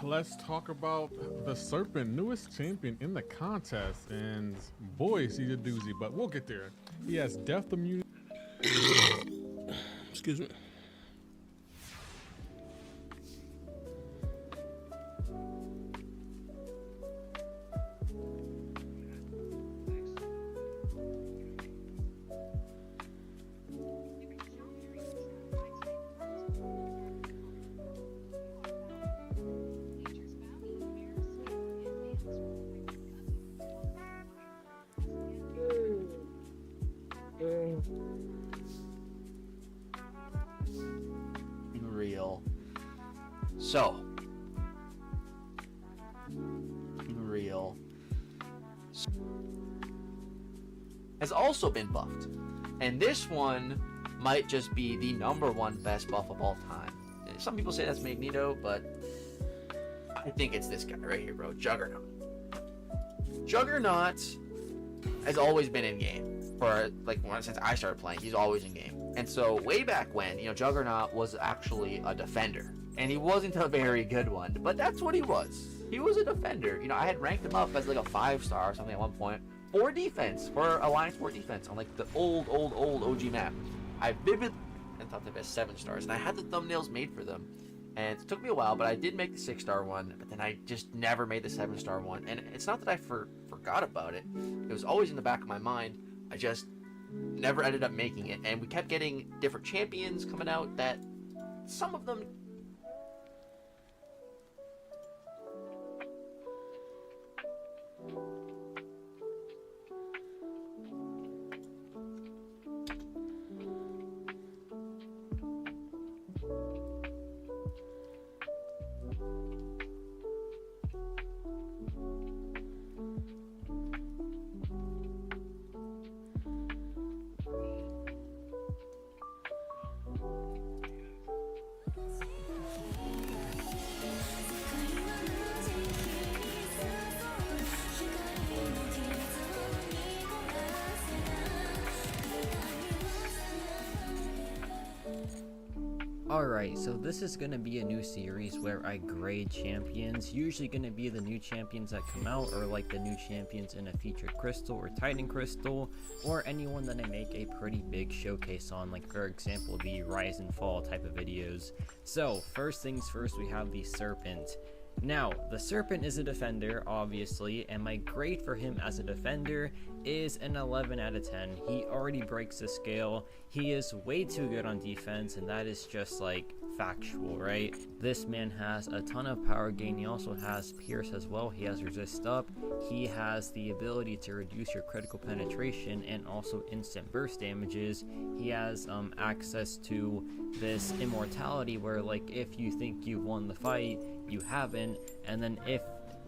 let's talk about the Serpent, newest champion in the contest, and boy, is he a doozy, but we'll get there. He has death immunity. Excuse me. Real. So. Real. Has also been buffed. And this one might just be the #1 best buff of all time. Some people say that's Magneto, but I think it's this guy right here, bro. Juggernaut. Juggernaut has always been in game for since I started playing. He's always in game. And so way back when, Juggernaut was actually a defender, and he wasn't a very good one, but that's what he was. He was a defender. I had ranked him up as like a 5-star or something at one point for defense, for Alliance 4 defense on like the old OG map. I vividly thought they were 7 stars, and I had the thumbnails made for them. And it took me a while, but I did make the 6-star one, but then I just never made the 7-star one. And it's not that I forgot about it. It was always in the back of my mind. I just never ended up making it. And we kept getting different champions coming out that some of them... Alright, so this is going to be a new series where I grade champions, usually going to be the new champions that come out, or like the new champions in a featured crystal or Titan crystal, or anyone that I make a pretty big showcase on, like for example the Rise and Fall type of videos. So first things first, we have the Serpent. Now, the Serpent is a defender, obviously, and my grade for him as a defender is an 11 out of 10. He already breaks the scale. He is way too good on defense, and that is just like factual, right? This man has a ton of power gain. He also has Pierce as well. He has resist up. He has the ability to reduce your critical penetration and also instant burst damages. He has access to this immortality where, like, if you think you've won the fight, you haven't, and then if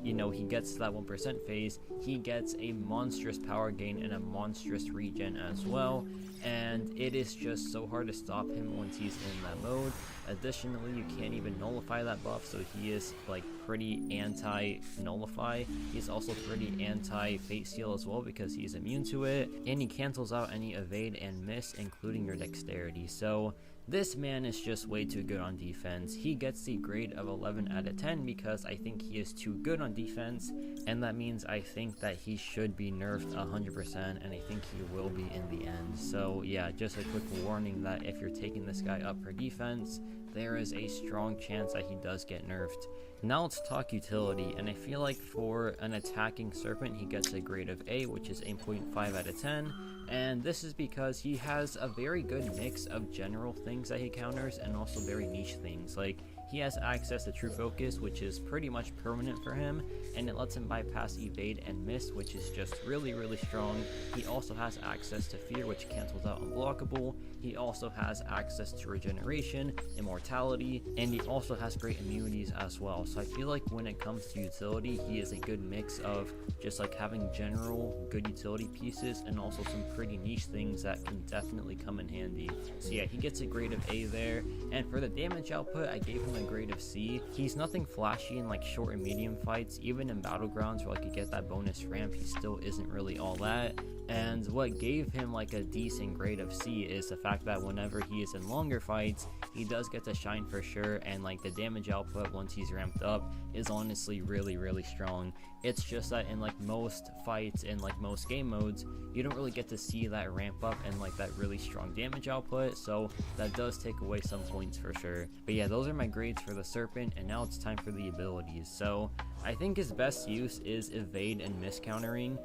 he gets to that 1% phase, he gets a monstrous power gain and a monstrous regen as well, and it is just so hard to stop him once he's in that mode. Additionally, you can't even nullify that buff, so he is like pretty anti-nullify. He's also pretty anti-fate steal as well because he's immune to it, and he cancels out any evade and miss, including your dexterity. So this man is just way too good on defense. He gets the grade of 11 out of 10 because I think he is too good on defense, and that means I think that he should be nerfed 100%, and I think he will be in the end. So yeah, just a quick warning that if you're taking this guy up for defense, there is a strong chance that he does get nerfed. Now let's talk utility, and I feel like for an attacking Serpent, he gets a grade of A, which is 8.5 out of 10, And this is because he has a very good mix of general things that he counters and also very niche things. Like, he has access to True Focus, which is pretty much permanent for him, and it lets him bypass Evade and Miss, which is just really, really strong. He also has access to Fear, which cancels out Unblockable. He also has access to Regeneration, Immortality, and he also has great immunities as well. So I feel like when it comes to utility, he is a good mix of just like having general good utility pieces and also some pretty niche things that can definitely come in handy. So yeah, he gets a grade of A there. And for the damage output, I gave him a grade of C. He's nothing flashy in like short and medium fights. Even in battlegrounds where like you get that bonus ramp, he still isn't really all that. And what gave him like a decent grade of C is the fact that whenever he is in longer fights, he does get to shine for sure, and like the damage output once he's ramped up is honestly really, really strong. It's just that in like most fights in like most game modes, you don't really get to see that ramp up and like that really strong damage output, so that does take away some points for sure. But yeah, those are my grades for the Serpent, and now it's time for the abilities. So I think his best use is evade and miss countering.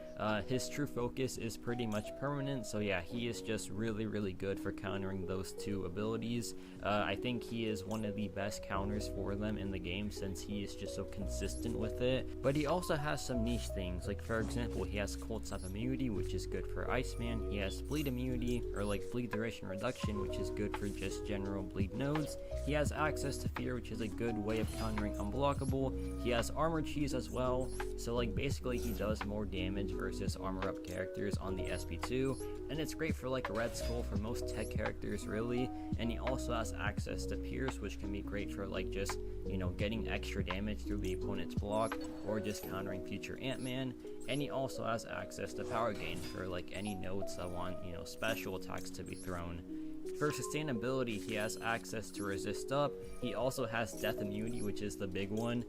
His True Focus is pretty much permanent, so yeah, he is just really, really good for countering those two abilities. I think he is one of the best counters for them in the game since he is just so consistent with it. But he also has some niche things, like for example, he has Cold Snap immunity, which is good for Iceman. He has bleed immunity, or like bleed duration reduction, which is good for just general bleed nodes. He has access to Fear, which is a good way of countering Unblockable. He has armor cheese as well, so like basically he does more damage versus armor up characters on the SP2, and it's great for like Red Skull for most tech characters really. And he also has access to Pierce, which can be great for like just, you know, getting extra damage through the opponent's block or just countering future Ant-Man. And he also has access to Power Gain for like any nodes that want, you know, special attacks to be thrown. For sustainability, he has access to resist up. He also has death immunity, which is the big one.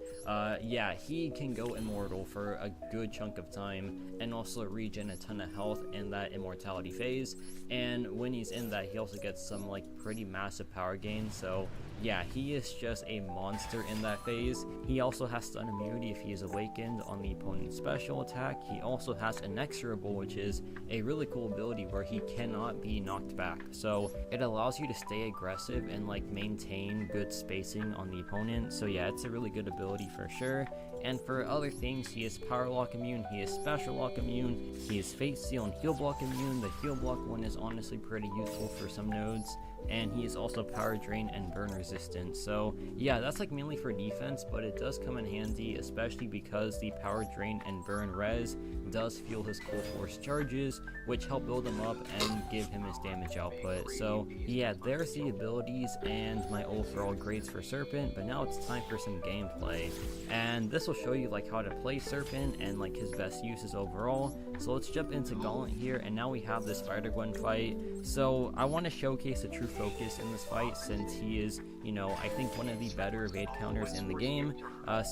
Yeah, he can go immortal for a good chunk of time and also regen a ton of health in that immortality phase. And when he's in that, he also gets some like pretty massive power gain. So yeah, he is just a monster in that phase. He also has stun immunity if he is awakened on the opponent's special attack. He also has inexorable, which is a really cool ability where he cannot be knocked back. So it allows you to stay aggressive and like maintain good spacing on the opponent. So yeah, it's a really good ability for sure. And for other things, he is Power Lock immune, he is Special Lock immune, he is Fate Seal and Heal Block immune. The Heal Block one is honestly pretty useful for some nodes. And he is also Power Drain and Burn resistant. So yeah, that's like mainly for defense, but it does come in handy, especially because the Power Drain and Burn res does fuel his Cold Force charges, which help build him up and give him his damage output. So yeah, there's the abilities and my overall grades for Serpent, but now it's time for some gameplay. And this will show you like how to play Serpent and like his best uses overall. So let's jump into Gauntlet here, and now we have this Spider-Gwen fight. So I want to showcase the True Focus in this fight since he is, you know, I think one of the better evade counters in the game.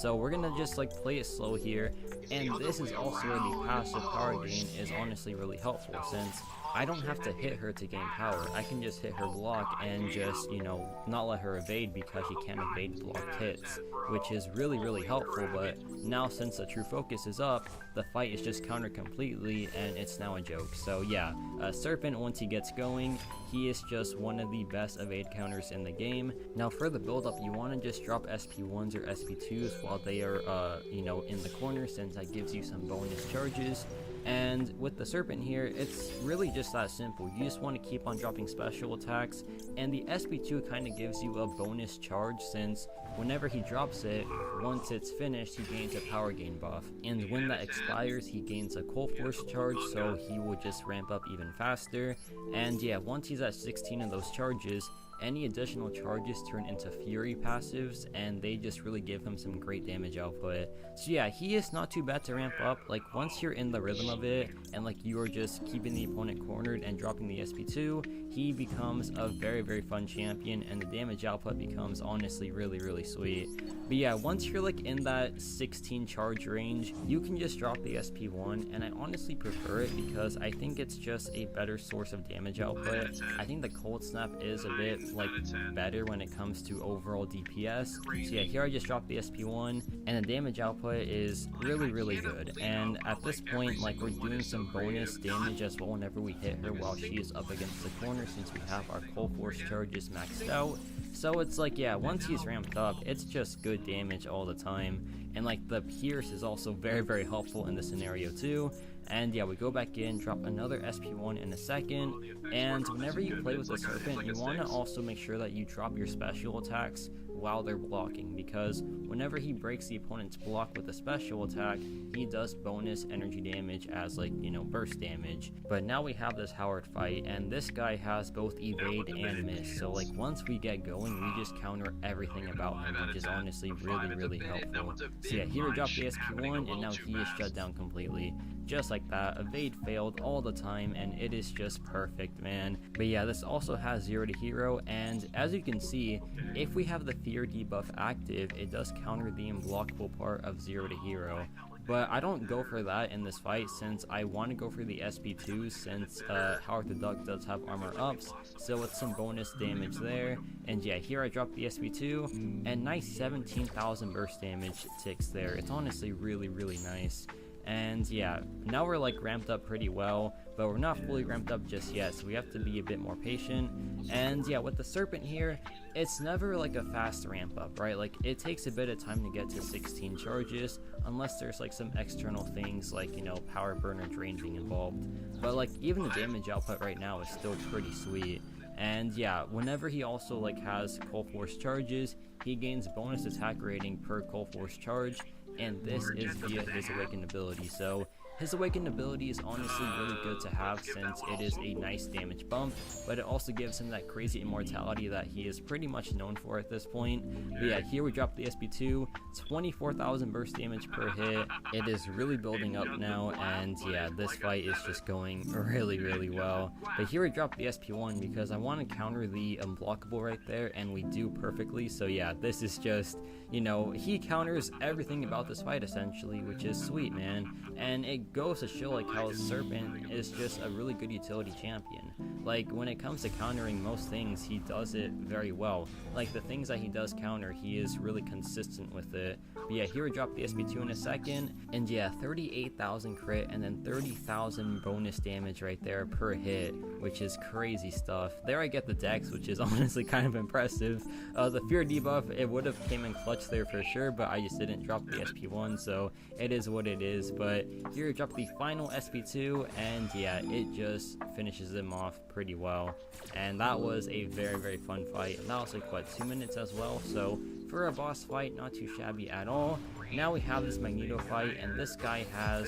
So we're gonna just like play it slow here, and this is also where the passive power gain is honestly really helpful since I don't have to hit her to gain power. I can just hit her block and just, you know, not let her evade because she can't evade blocked hits, which is really, really helpful. But now since the True Focus is up, the fight is just countered completely and it's now a joke. So yeah, Serpent, once he gets going, he is just one of the best evade counters in the game. Now for the build up, you want to just drop SP1s or SP2s while they are, you know, in the corner, since that gives you some bonus charges. And with the Serpent here, it's really just that simple. You just want to keep on dropping special attacks, and the SP2 kind of gives you a bonus charge since whenever he drops it, once it's finished, he gains a power gain buff. And when that expires, he gains a Cold Force charge, so he will just ramp up even faster. And yeah, once he's at 16 of those charges, any additional charges turn into Fury passives, and they just really give him some great damage output. So yeah, he is not too bad to ramp up. Like once you're in the rhythm of it, and like you are just keeping the opponent cornered and dropping the SP2, he becomes a very, very fun champion, and the damage output becomes honestly really, really sweet. But yeah, once you're like in that 16 charge range, you can just drop the SP1, and I honestly prefer it because I think it's just a better source of damage output. I think the Cold Snap is a bit like better when it comes to overall DPS. So yeah, here I just dropped the SP1, and the damage output is really, really good. And at this point, like, we're doing some bonus damage as well whenever we hit her while she is up against the corner, since we have our Cold Force charges maxed out. So it's like, yeah, once he's ramped up, it's just good damage all the time. And like the Pierce is also very, very helpful in this scenario too. And yeah, we go back in, drop another SP1 in a second, and whenever you play with the Serpent, you want to also make sure that you drop your special attacks while they're blocking, because whenever he breaks the opponent's block with a special attack, he does bonus energy damage as, like, you know, burst damage. But now we have this Howard fight, and this guy has both evade and miss, so like once we get going, we just counter everything about him, which is honestly really, really helpful. So yeah, here we drop the SP1, and now he is shut down completely. Just like that, evade failed all the time, and it is just perfect, man. But yeah, this also has 0 to hero, and as you can see, if we have the fear debuff active, it does counter the unblockable part of 0 to hero. But I don't go for that in this fight, since I want to go for the SP2, since Howard the Duck does have armor ups, so it's some bonus damage there. And yeah, here I drop the SP2, and nice 17,000 burst damage ticks there. It's honestly really, really nice. And yeah, now we're like ramped up pretty well, but we're not fully ramped up just yet, so we have to be a bit more patient. And yeah, with the Serpent here, it's never like a fast ramp up, right? Like, it takes a bit of time to get to 16 charges, unless there's like some external things like, you know, power burn or drain being involved. But like, even the damage output right now is still pretty sweet. And yeah, whenever he also like has Cold Force charges, he gains bonus attack rating per Cold Force charge, and this is via his awakened ability. So his awakened ability is honestly really good to have, since it is a nice damage bump, but it also gives him that crazy immortality that he is pretty much known for at this point. But yeah, here we drop the SP2, 24,000 burst damage per hit. It is really building up now, and yeah, this fight is just going really, really well. But here we drop the SP1 because I want to counter the unblockable right there, and we do perfectly. So yeah, this is just, you know, he counters everything about this fight essentially, which is sweet, man. And it goes to show like how Serpent is just a really good utility champion. Like, when it comes to countering most things, he does it very well. Like, the things that he does counter, he is really consistent with it. But yeah, here we drop the SP2 in a second, and yeah, 38,000 crit and then 30,000 bonus damage right there per hit, which is crazy stuff. There I get the dex, which is honestly kind of impressive. The fear debuff, it would have came in clutch there for sure, but I just didn't drop the SP1, so it is what it is. But here we drop the final SP2, and yeah, it just finishes him off pretty well. And that was a very, very fun fight. And that was like, what, 2 minutes as well? So for a boss fight, not too shabby at all. Now we have this Magneto fight, and this guy has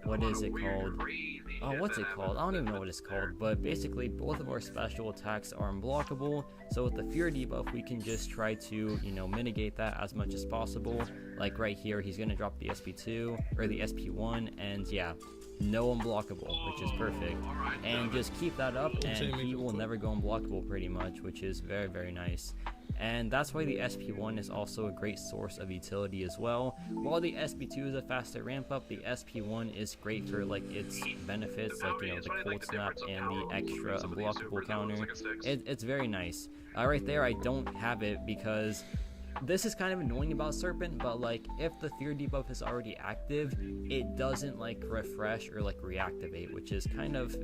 what is it called? Oh, what's it called? I don't even know what it's called, but basically both of our special attacks are unblockable. So with the fear debuff, we can just try to, you know, mitigate that as much as possible. Like right here, he's gonna drop the SP2 or the SP1, and yeah, no unblockable, which is perfect. And just keep that up, and he will never go unblockable pretty much, which is very, very nice. And that's why the SP1 is also a great source of utility as well. While the SP2 is a faster ramp up, the SP1 is great for like its benefits, like, you know, the cold snap and the extra unblockable counter. It's very nice. Right there, I don't have it because this is kind of annoying about Serpent, but like, if the fear debuff is already active, it doesn't like refresh or like reactivate, which is kind of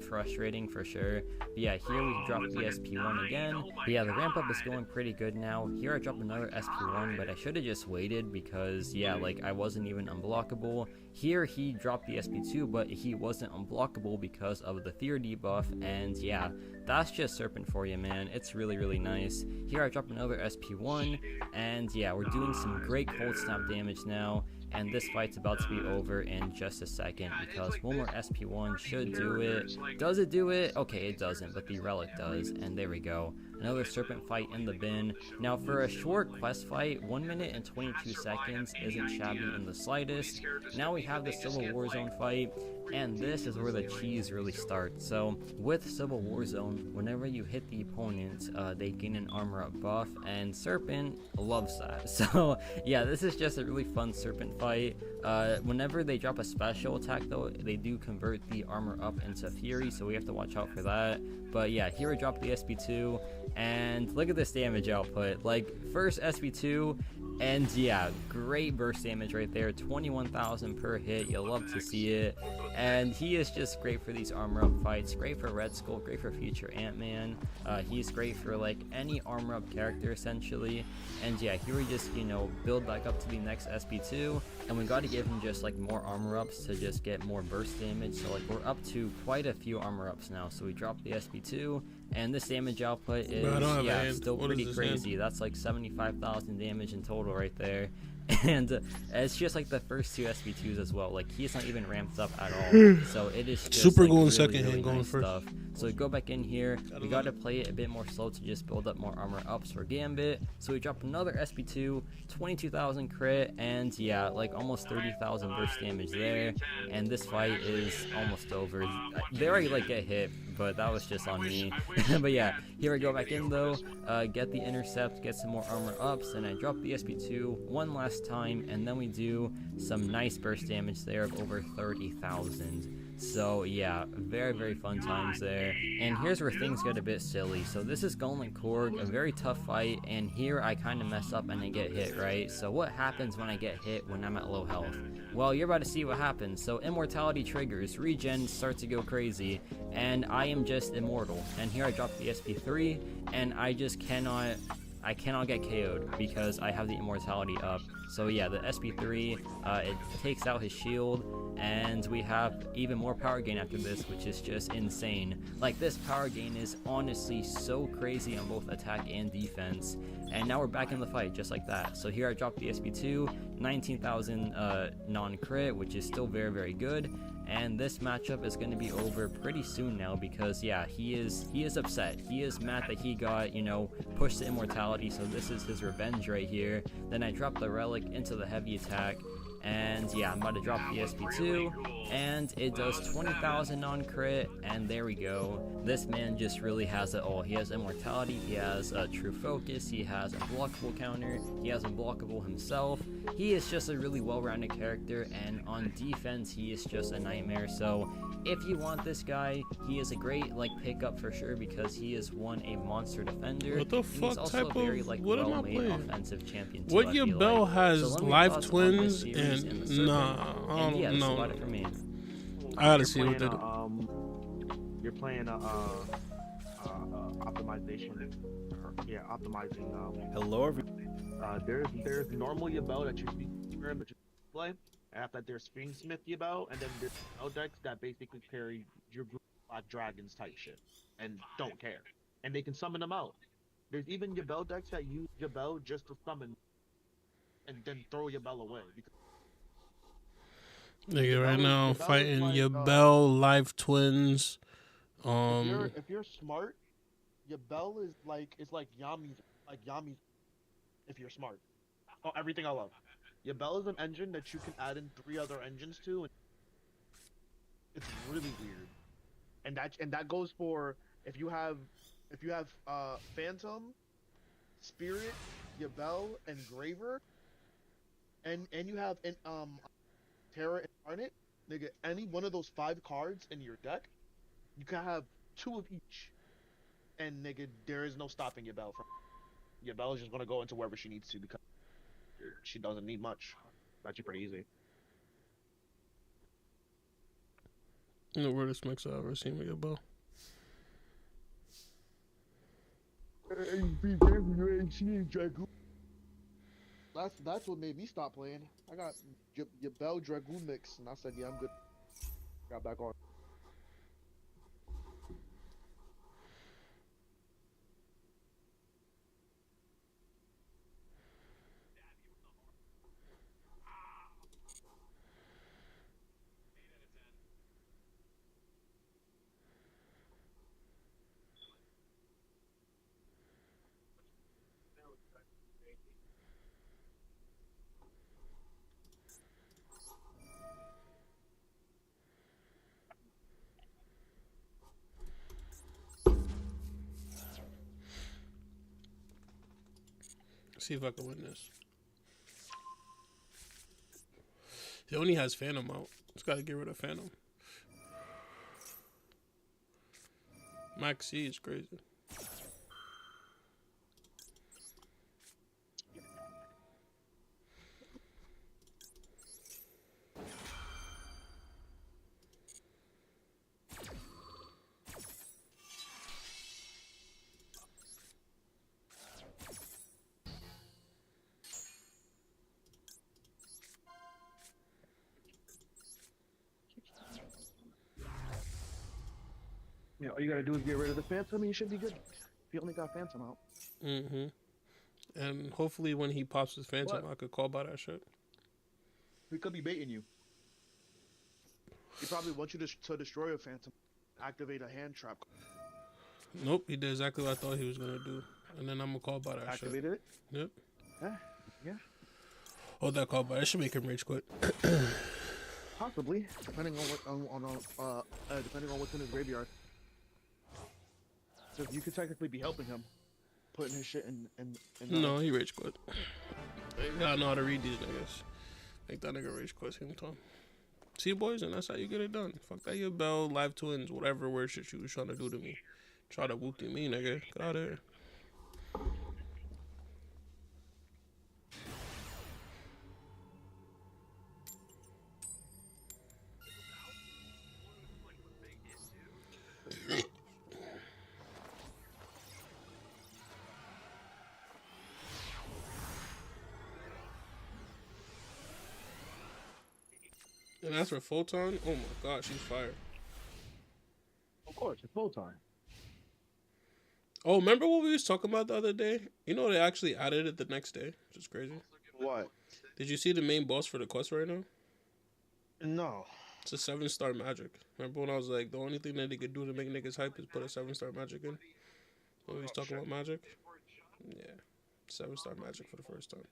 frustrating for sure. But yeah, here we drop the SP1 again. But yeah, the ramp up is going pretty good now. Here I drop another SP1, but I should have just waited because yeah, like, I wasn't even unblockable. Here he dropped the SP2, but he wasn't unblockable because of the fear debuff, and yeah, that's just Serpent for you, man. It's really, really nice. Here I drop another SP1, and yeah, we're doing some great cold snap damage now, and this fight's about to be over in just a second because one more SP1 should do it. Does it do it? Okay, it doesn't, but the relic does, and there we go. Another serpent fight in the bin. Now for a short quest fight, 1 minute and 22 seconds isn't shabby in the slightest. Now we have the Civil War Zone fight, and this is where the cheese really starts. So with Civil War Zone, whenever you hit the opponent, they gain an armor up buff, and Serpent loves that. So yeah, this is just a really fun Serpent fight. Whenever they drop a special attack though, they do convert the armor up into Fury, so we have to watch out for that. But yeah, here we drop the SP2, and look at this damage output. Like, first SP2, and yeah, great burst damage right there, 21,000 per hit. You'll love to see it. And he is just great for these armor up fights, great for Red Skull, great for future Ant-Man. He's great for like any armor up character essentially. And yeah, here we just, you know, build back up to the next SP2, and we got to give him just like more armor ups to just get more burst damage. So like we're up to quite a few armor ups now. So we drop the SP2, and this damage output is still pretty crazy. That's like 75,000 damage in total right there. And it's just like the first two SP2s as well. Like, he's not even ramped up at all. So it is just super like, going really, second really hand, going nice first. stuff. So we go back in here. We got to play it a bit more slow to just build up more armor ups for Gambit. So we drop another SP2, 22,000 crit, and yeah, like almost 30,000 burst damage there. And this fight is almost over. They already like get hit, but that was just on me. But yeah, here I go back in though, get the intercept, get some more armor ups, and I drop the SP2 one last time, and then we do some nice burst damage there of over 30,000. So yeah, very, very fun times there. And here's where things get a bit silly. So this is Gauntlet Korg, a very tough fight, and here I kind of mess up and I get hit, right? So what happens when I get hit when I'm at low health? Well, you're about to see what happens. So immortality triggers, regen starts to go crazy, and I am just immortal. And here I drop the SP3, and I just cannot get KO'd because I have the immortality up. So yeah, the SP3, it takes out his shield, and we have even more power gain after this, which is just insane. Like, this power gain is honestly so crazy on both attack and defense. And now we're back in the fight just like that. So here I dropped the SP2, 19,000 non-crit, which is still very, very good. And this matchup is going to be over pretty soon now because yeah, he is upset. He is mad that he got, you know, pushed to immortality, so this is his revenge right here. Then I drop the relic into the heavy attack, and yeah, I'm about to drop the SP2, and it does 20,000 non-crit, and there we go. This man just really has it all. He has immortality, he has a true focus, he has a blockable counter, he has unblockable himself. He is just a really well-rounded character, and on defense, he is just a nightmare. So if you want this guy, he is a great like pickup for sure because he is a monster defender. What the and fuck he's also type a very of like what am I well-made playing? offensive champion too, What I your feel bell like. has So let me live thoughts on this twins series and the Serpent. nah, I And don't yeah, that's know. about it for me. I gotta see what they do. You're playing optimization. Yeah, optimizing. Hello, everyone. There's normal Yabel that you speak, but you play. After that, there's Fiendsmith Yabel, and then there's Yabel decks that basically carry your group of dragons type shit and don't care, and they can summon them out. There's even Yabel decks that use Yabel just to summon, and then throw Yabel away. Nigga, right now I'm Yabel is fighting like, Yabel, live twins. If you're smart, Yabel is like Yami's if you're smart. Oh, everything I love. Yabel is an engine that you can add in 3 other engines to, and it's really weird. And that goes for if you have Phantom, Spirit, Yabel, and Graver, and you have Terra Incarnate, nigga, any one of those 5 cards in your deck, you can have 2 of each. And nigga, there is no stopping Yabel from. Yabel is just gonna go into wherever she needs to because she doesn't need much. It's actually pretty easy. The weirdest mix I've ever seen with Yabel. That's what made me stop playing. I got Yabel Dragoon mix, and I said, yeah, I'm good. Got back on. See if I can win this. He only has Phantom out. Just gotta get rid of Phantom. Max C is crazy. Yeah, all you gotta do is get rid of the Phantom and you should be good. If you only got Phantom out. Mm-hmm. And hopefully when he pops his Phantom, I could call by that shit. He could be baiting you. He probably wants you to destroy a Phantom. Activate a hand trap. Nope, he did exactly what I thought he was gonna do. And then I'm gonna call by that Activated shit. it? Yep. Yeah. Hold that call by. That should make him rage quit. Possibly, depending on depending on what's in his graveyard. So you could technically be helping him, putting his shit in. No, he rage quit. You gotta know how to read these niggas. Make that nigga rage quit same time. See, boys, and that's how you get it done. Fuck that, your bell, live twins, whatever weird shit you was trying to do to me. Try to whoop to me, nigga. Get out of here. And that's for Photon? Oh my god, she's fire. Of course, it's full time. Oh, remember what we was talking about the other day? You know they actually added it the next day, which is crazy. What? Did you see the main boss for the quest right now? No. It's a 7-star magic. Remember when I was like, the only thing that they could do to make niggas hype is put a 7-star magic in? When we was talking about magic? Yeah. 7-star magic for the first time.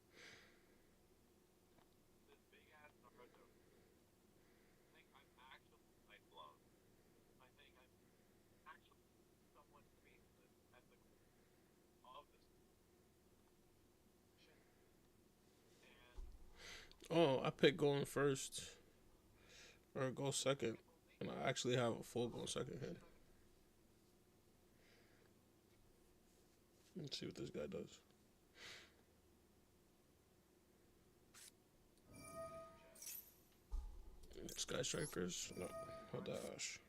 Oh, I picked going first. Or go second. And I actually have a full go second hand. Let's see what this guy does. Sky Strikers? No. Hold dash.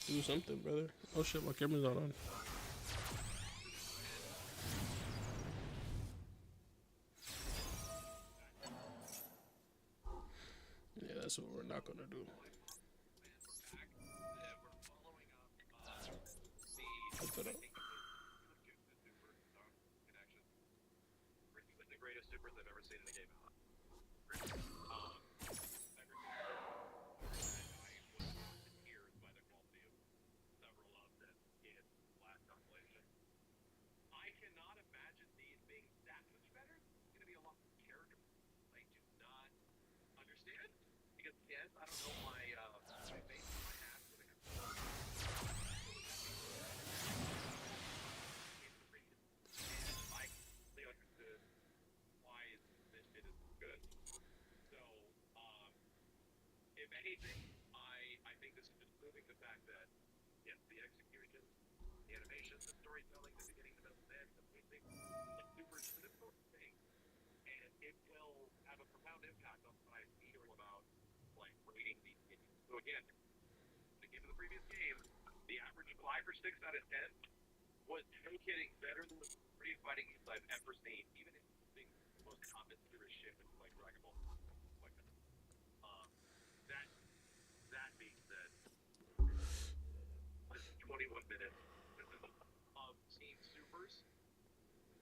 Do something, brother. Oh shit, my camera's not on. Yeah, that's what we're not gonna do. Lift it up. The greatest supers I've ever seen in the game. I cannot imagine these being that much better. It's going to be a lot more character. I do not understand. Because, yes, I don't know my face on my hat. I completely understood why this shit is good. So, if anything, I think this is just proving the fact that, yes, the execution, the animation, the storytelling, the beginning, the middle, the end, the pacing, it's super simple thing, and it will have a profound impact on what I feel about like rating these games. So again, the game of the previous game, the average 5 or 6 out of 10 was no kidding better than the 3 fighting games I've ever seen, even if it's the most common serious shit that's like Dragon Ball. Like that minutes of Team Supers.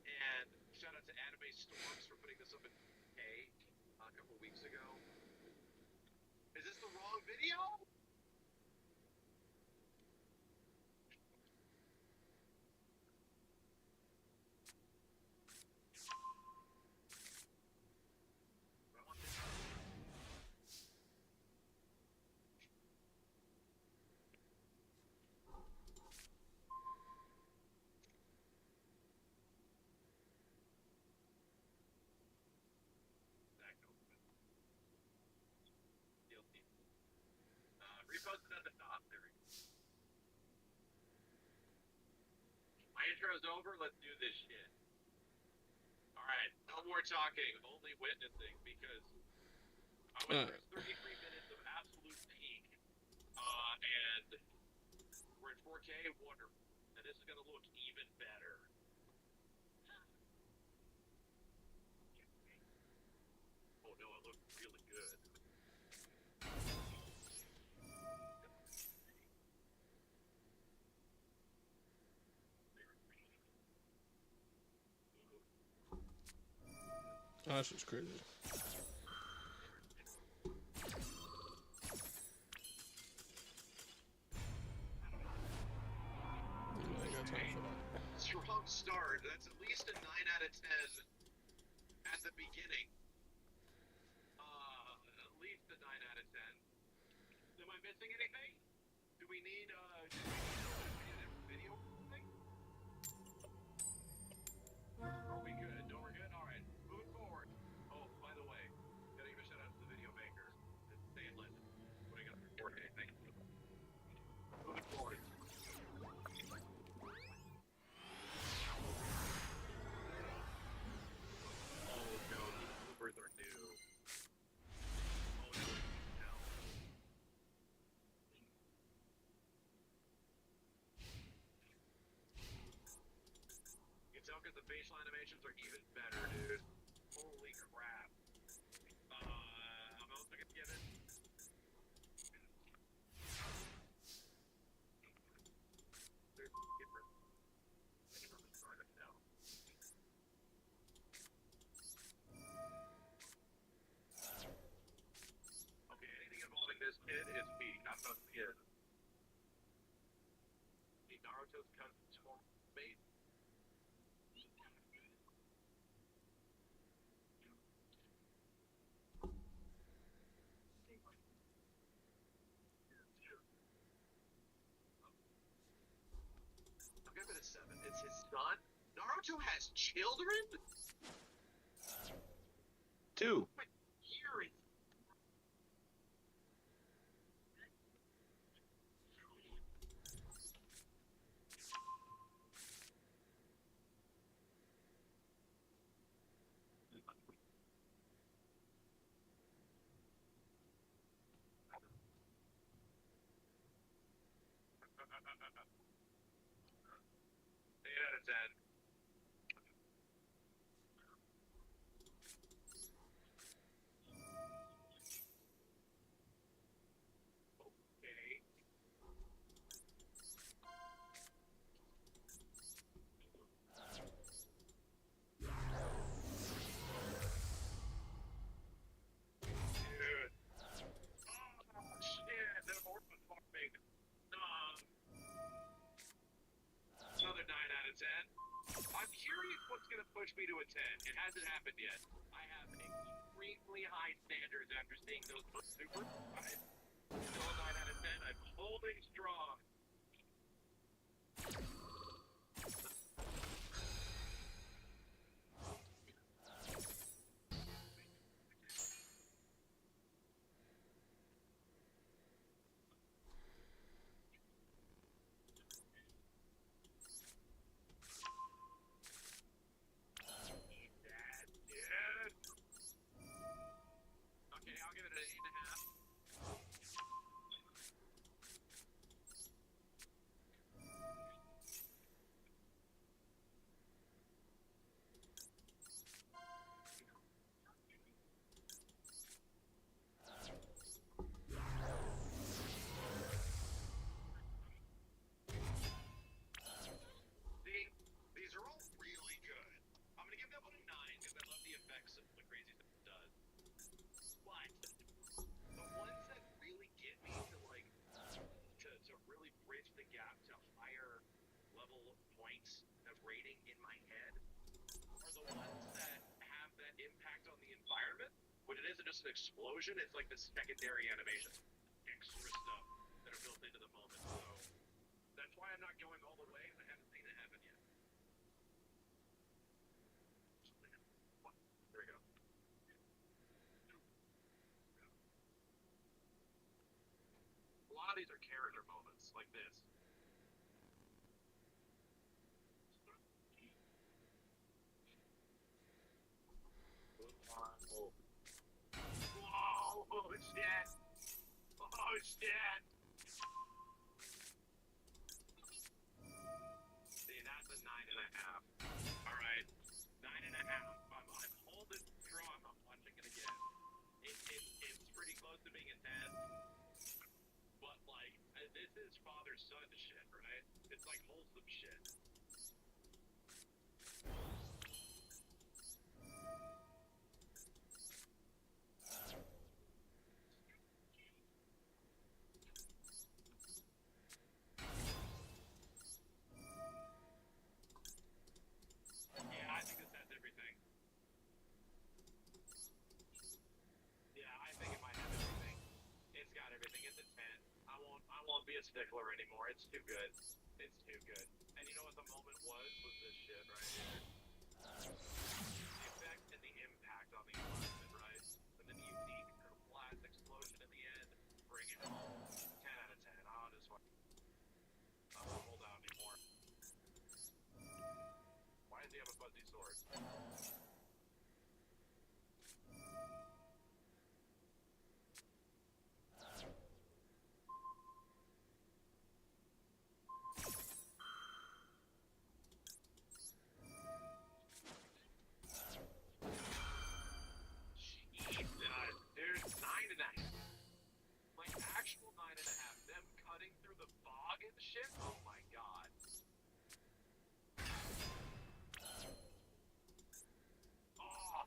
And shout out to Anime Storms for putting this up in K a couple weeks ago. Is this the wrong video? Reposted at the top. There we go. My intro's over. Let's do this shit. All right. No more talking. Only witnessing because I went through 33 minutes of absolute peak. And we're in 4K. Wonderful. And this is going to look even better. Oh no, it looks really good. Oh, that's just crazy. I ain't got time for that. Strong start. That's at least a 9 out of 10 at the beginning. At least a 9 out of 10. Am I missing anything? Do we need a video thing? Are we good? No, we're good? Alright. Moving forward. Oh, by the way, gotta give a shout out to the video maker. It's staying lit. Putting up the 4K thing. Moving forward. Oh no, these bloopers are new. Oh no, you can tell because the facial animations are even better, dude. Holy crap. I'm also gonna give it. They're different. Okay, anything involving this kid is me. I'm not the kid. Naruto's cousin mate. I'll give it a 7. It's his son. Naruto has children? 2. What year is Eight out of 10. Okay. Dude. Oh shit, the orphan farming. Another 9 out of 10. I'm curious what's going to push me to a 10. It hasn't happened yet. I have extremely high standards after seeing those super five. Still a 9 out of 10. I'm holding strong. Okay, I'll give it an 8.5. the ones that have that impact on the environment, when it isn't just an explosion, it's like the secondary animations, extra stuff that are built into the moment. So that's why I'm not going all the way, and I haven't seen it happen yet. There we go. A lot of these are character moments, like this. Whoa. Whoa, oh shit! Oh shit! See, that's a 9.5. Alright, 9.5. I'm holding strong, I'm watching it again. It's pretty close to being a 10. But like, this is father-son shit, right? It's like wholesome shit. Yeah, I think this has everything. Yeah, I think it might have everything. It's got everything. It's a 10. I won't be a stickler anymore. It's too good. It's too good. And you know what the moment was this shit right here. The effect and the impact on the environment, right? And then the unique blast explosion in the end. Bring it home. 10 out of 10. I won't hold out anymore. Why does he have a fuzzy sword? Dude, 9.5. Like actual 9.5. Them cutting through the fog and shit. Oh my god. Oh.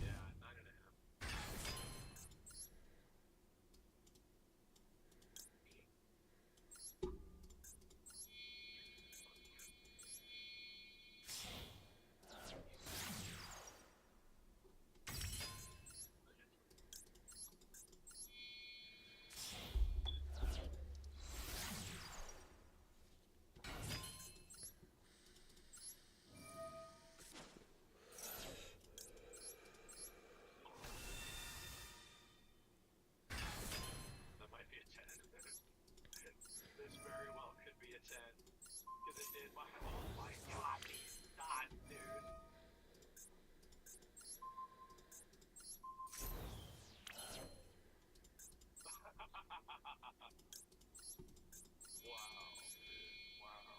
Yeah, 9.5. That might be a 10. This very well could be a 10. Because it did my. Oh my god, these dots, dude. Wow, dude. Wow.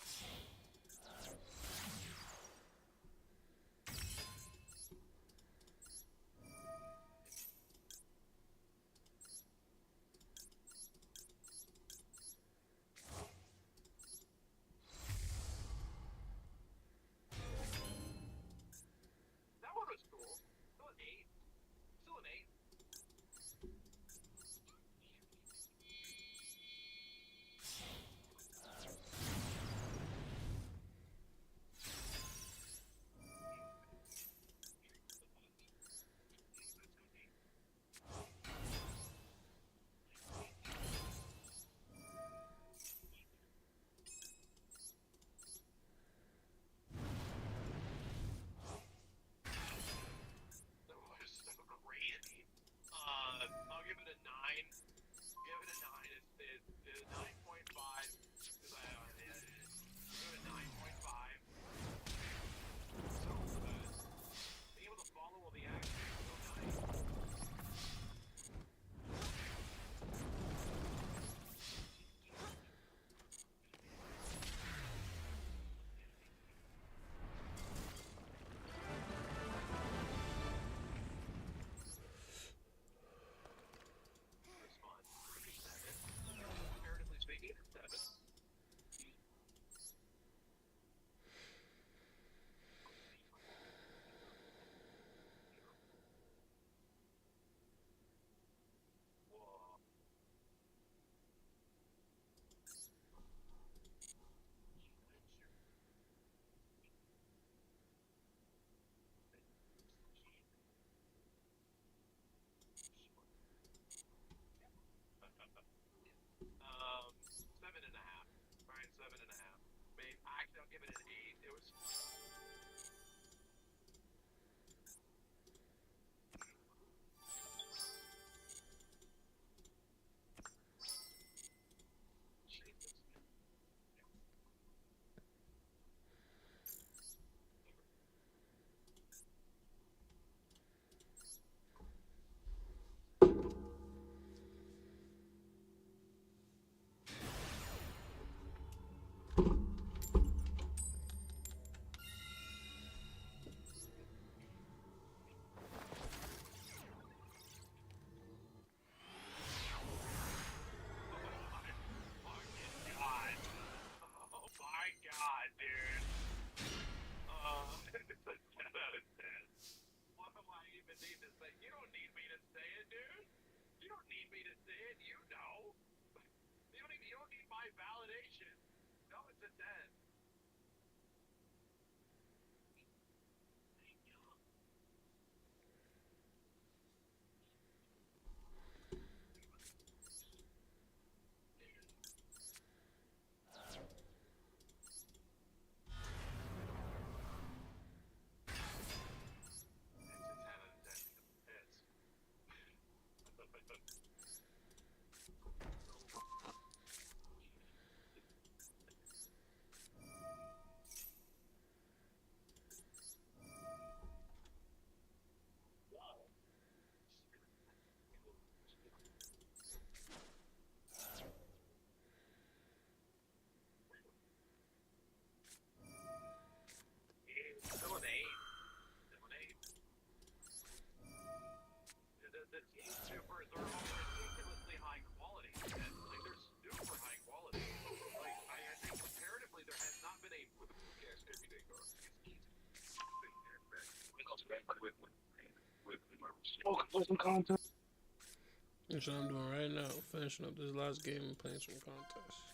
That one was cool. Still an 8. Still an 8. That was so crazy. Okay, don't need me to say it. You know. You don't need my validation. No, it's a 10. Still an 8. The team supers are all ridiculously high quality. And, like, they're super high quality. Like, I think comparatively there has not been a... Yes, everyday go. That's what I'm doing right now. Finishing up this last game and playing some contests.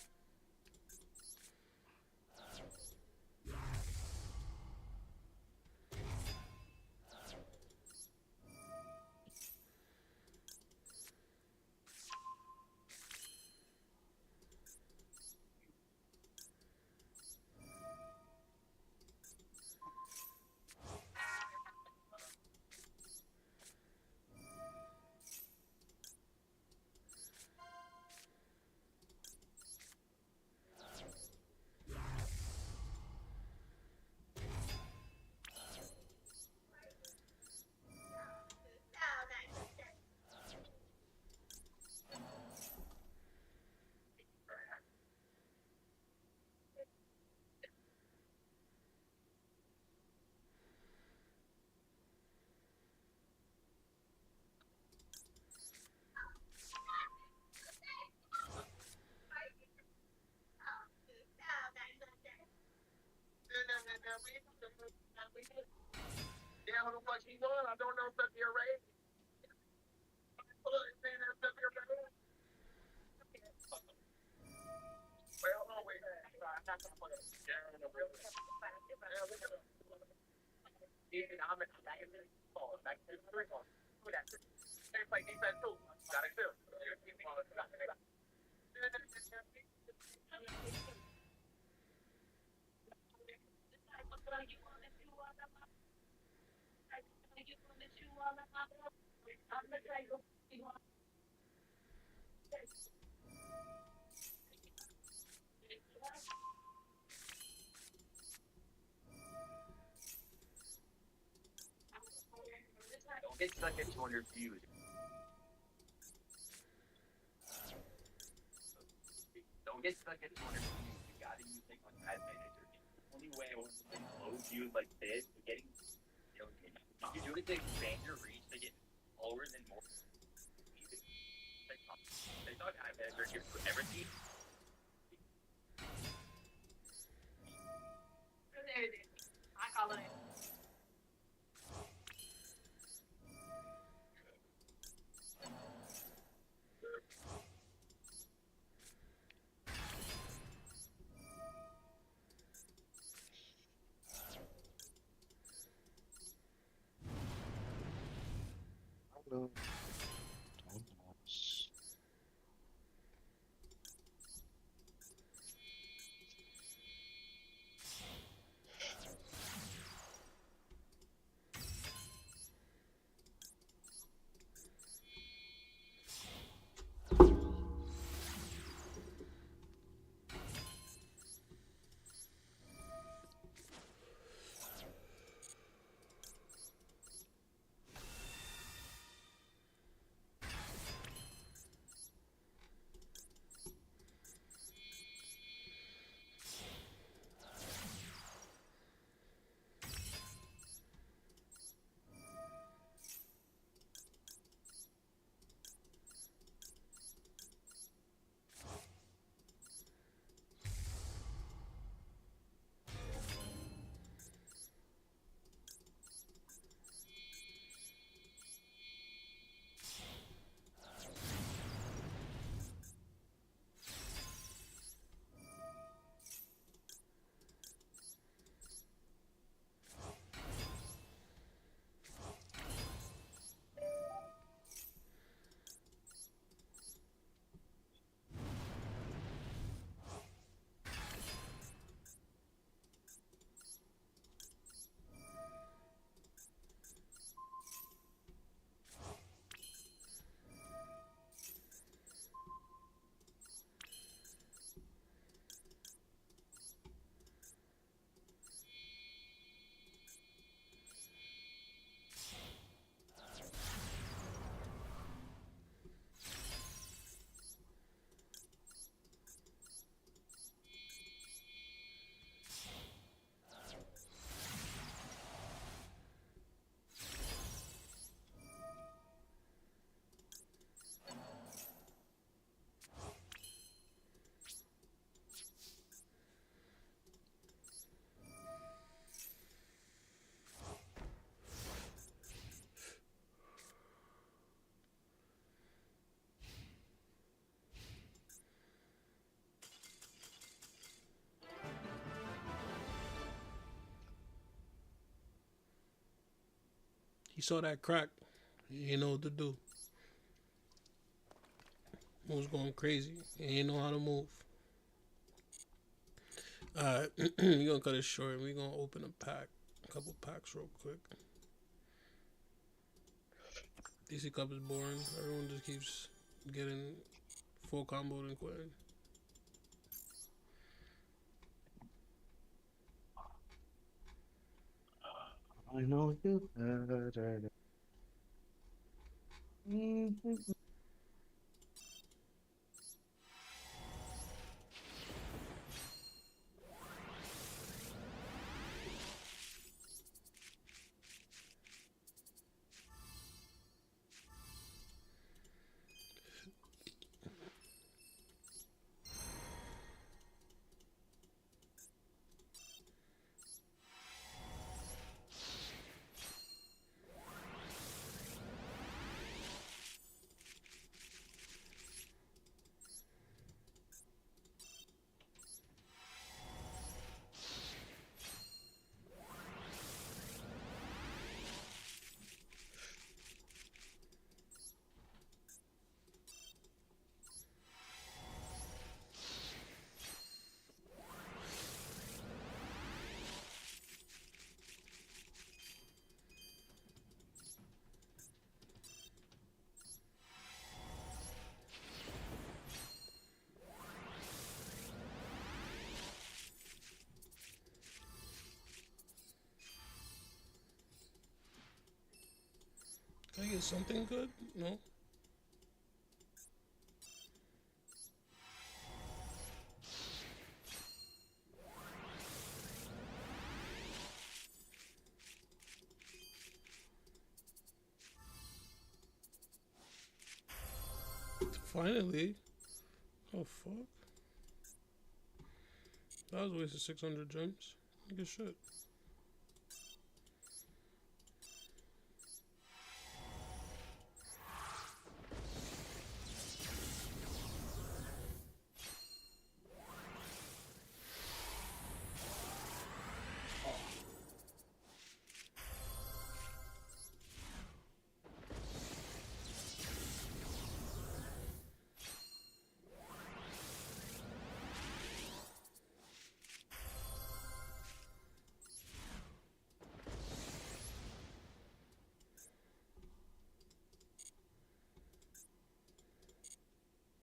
Yeah, who the fuck he was? I don't know if that's your race. Well, no, wait. I'm not gonna put it. Yeah, no, really. Even I'm in back in the ball, back in the three ball. Who that? They play defense too. Got it too. Don't get stuck at 200 views. Don't get stuck at 200 views. You gotta use like on ad manager. The only way I want to low views like this, getting, you know, if you do it to expand your reach to get lower than more. TikTok ad manager gives you everything. I call it. Hello. He saw that crack. He didn't know what to do. Was going crazy. He didn't know how to move. Alright, we're gonna cut it short. We're gonna open a couple packs real quick. DC Cup is boring. Everyone just keeps getting full comboed and quitting. I know you better. Can I get something good? No? Finally. Oh, fuck. That was a waste of 600 gems. Good shit.